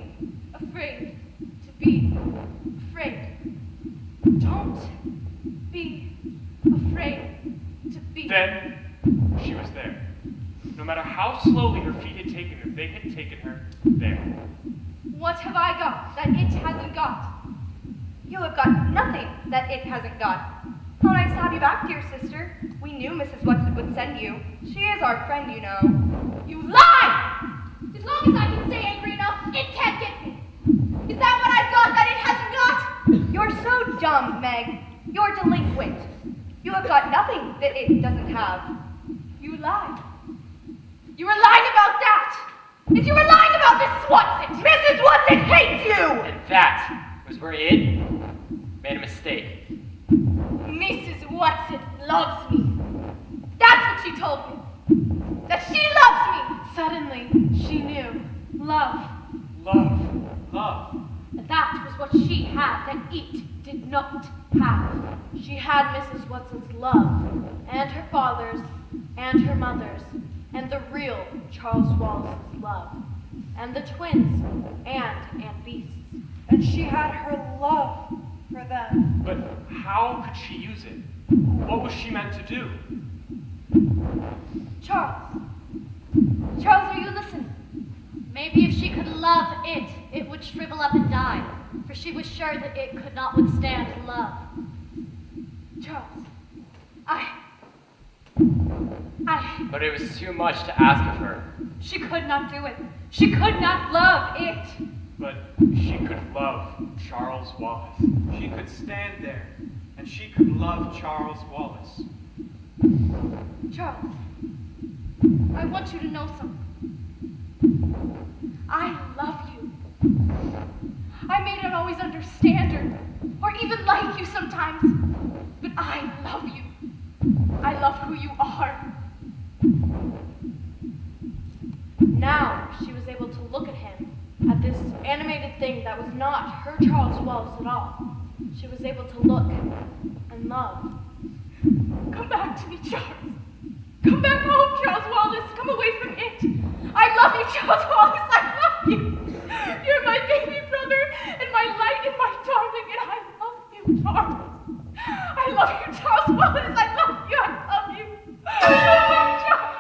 afraid to be afraid. Don't be afraid to be. Then she was there. No matter how slowly her feet had taken her, they had taken her there. What have I got that it hasn't got? You have got nothing that it hasn't got. How nice to have you back, dear sister. We knew Mrs. Watson would send you. She is our friend, you know. You lie! As long as I can stay angry enough, it can't get me. Is that what I've got that it hasn't got? You're so dumb, Meg. You're delinquent. You have got nothing that it doesn't have. You lied. You were lying about that. And you were lying about Mrs. Watson. Mrs. Watson hates you! And that was where it made a mistake. Mrs. Watson loves me. That's what she told me. That she loves me. Suddenly, she knew. Love. Love. That was what she had that it did not have. She had Mrs. Watson's love, and her father's, and her mother's, and the real Charles Wallace's love, and the twins, and Aunt Beast's. And she had her love for them. But how could she use it? What was she meant to do? Charles, are you listening? Maybe if she could love it, it would shrivel up and die, for she was sure that it could not withstand love. Charles, But it was too much to ask of her. She could not do it. She could not love it. But she could love Charles Wallace. She could stand there, and she could love Charles Wallace. Charles, I want you to know something. I love you. I may not always understand or even like you sometimes, but I love you. I love who you are. Now she was able to look at him, at this animated thing that was not her Charles Wallace at all. She was able to look and love. Come back to me, Charles. Come back home, Charles Wallace. Come away from it. I love you, Charles Wallace. I love you. You're my baby brother and my light and my darling, and I love you, Charles. I love you, Charles Wallace. I love you. I love you. I love you, Charles.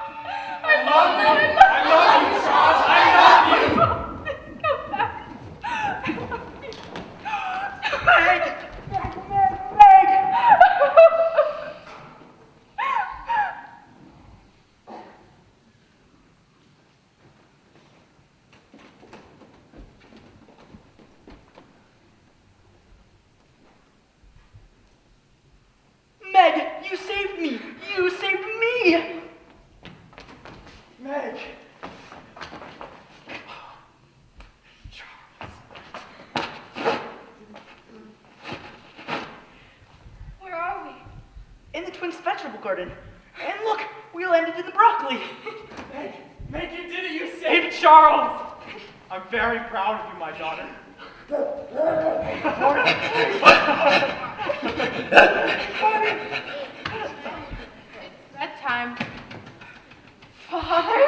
I love you. I love you, Charles. I love you. Come back. I love you. Meg! Meg, you saved me! You saved me! Meg! Where are we? In the Twins vegetable garden. And look, we landed in the broccoli. Meg, you did it! You saved Charles! I'm very proud of you, my daughter. Bedtime. Father?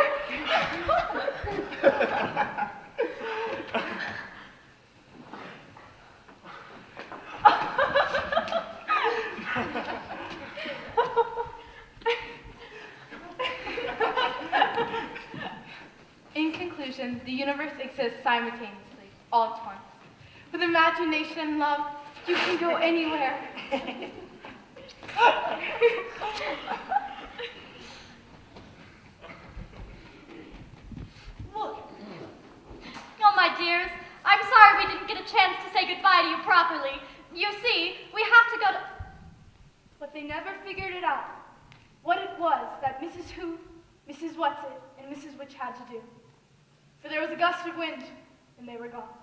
In conclusion, the universe exists simultaneously, all at once. With imagination and love, you can go anywhere. Look. Oh, my dears, I'm sorry we didn't get a chance to say goodbye to you properly. You see, we have to go to... But they never figured it out. What it was that Mrs. Who, Mrs. Whatsit, and Mrs. Which had to do. For there was a gust of wind, and they were gone.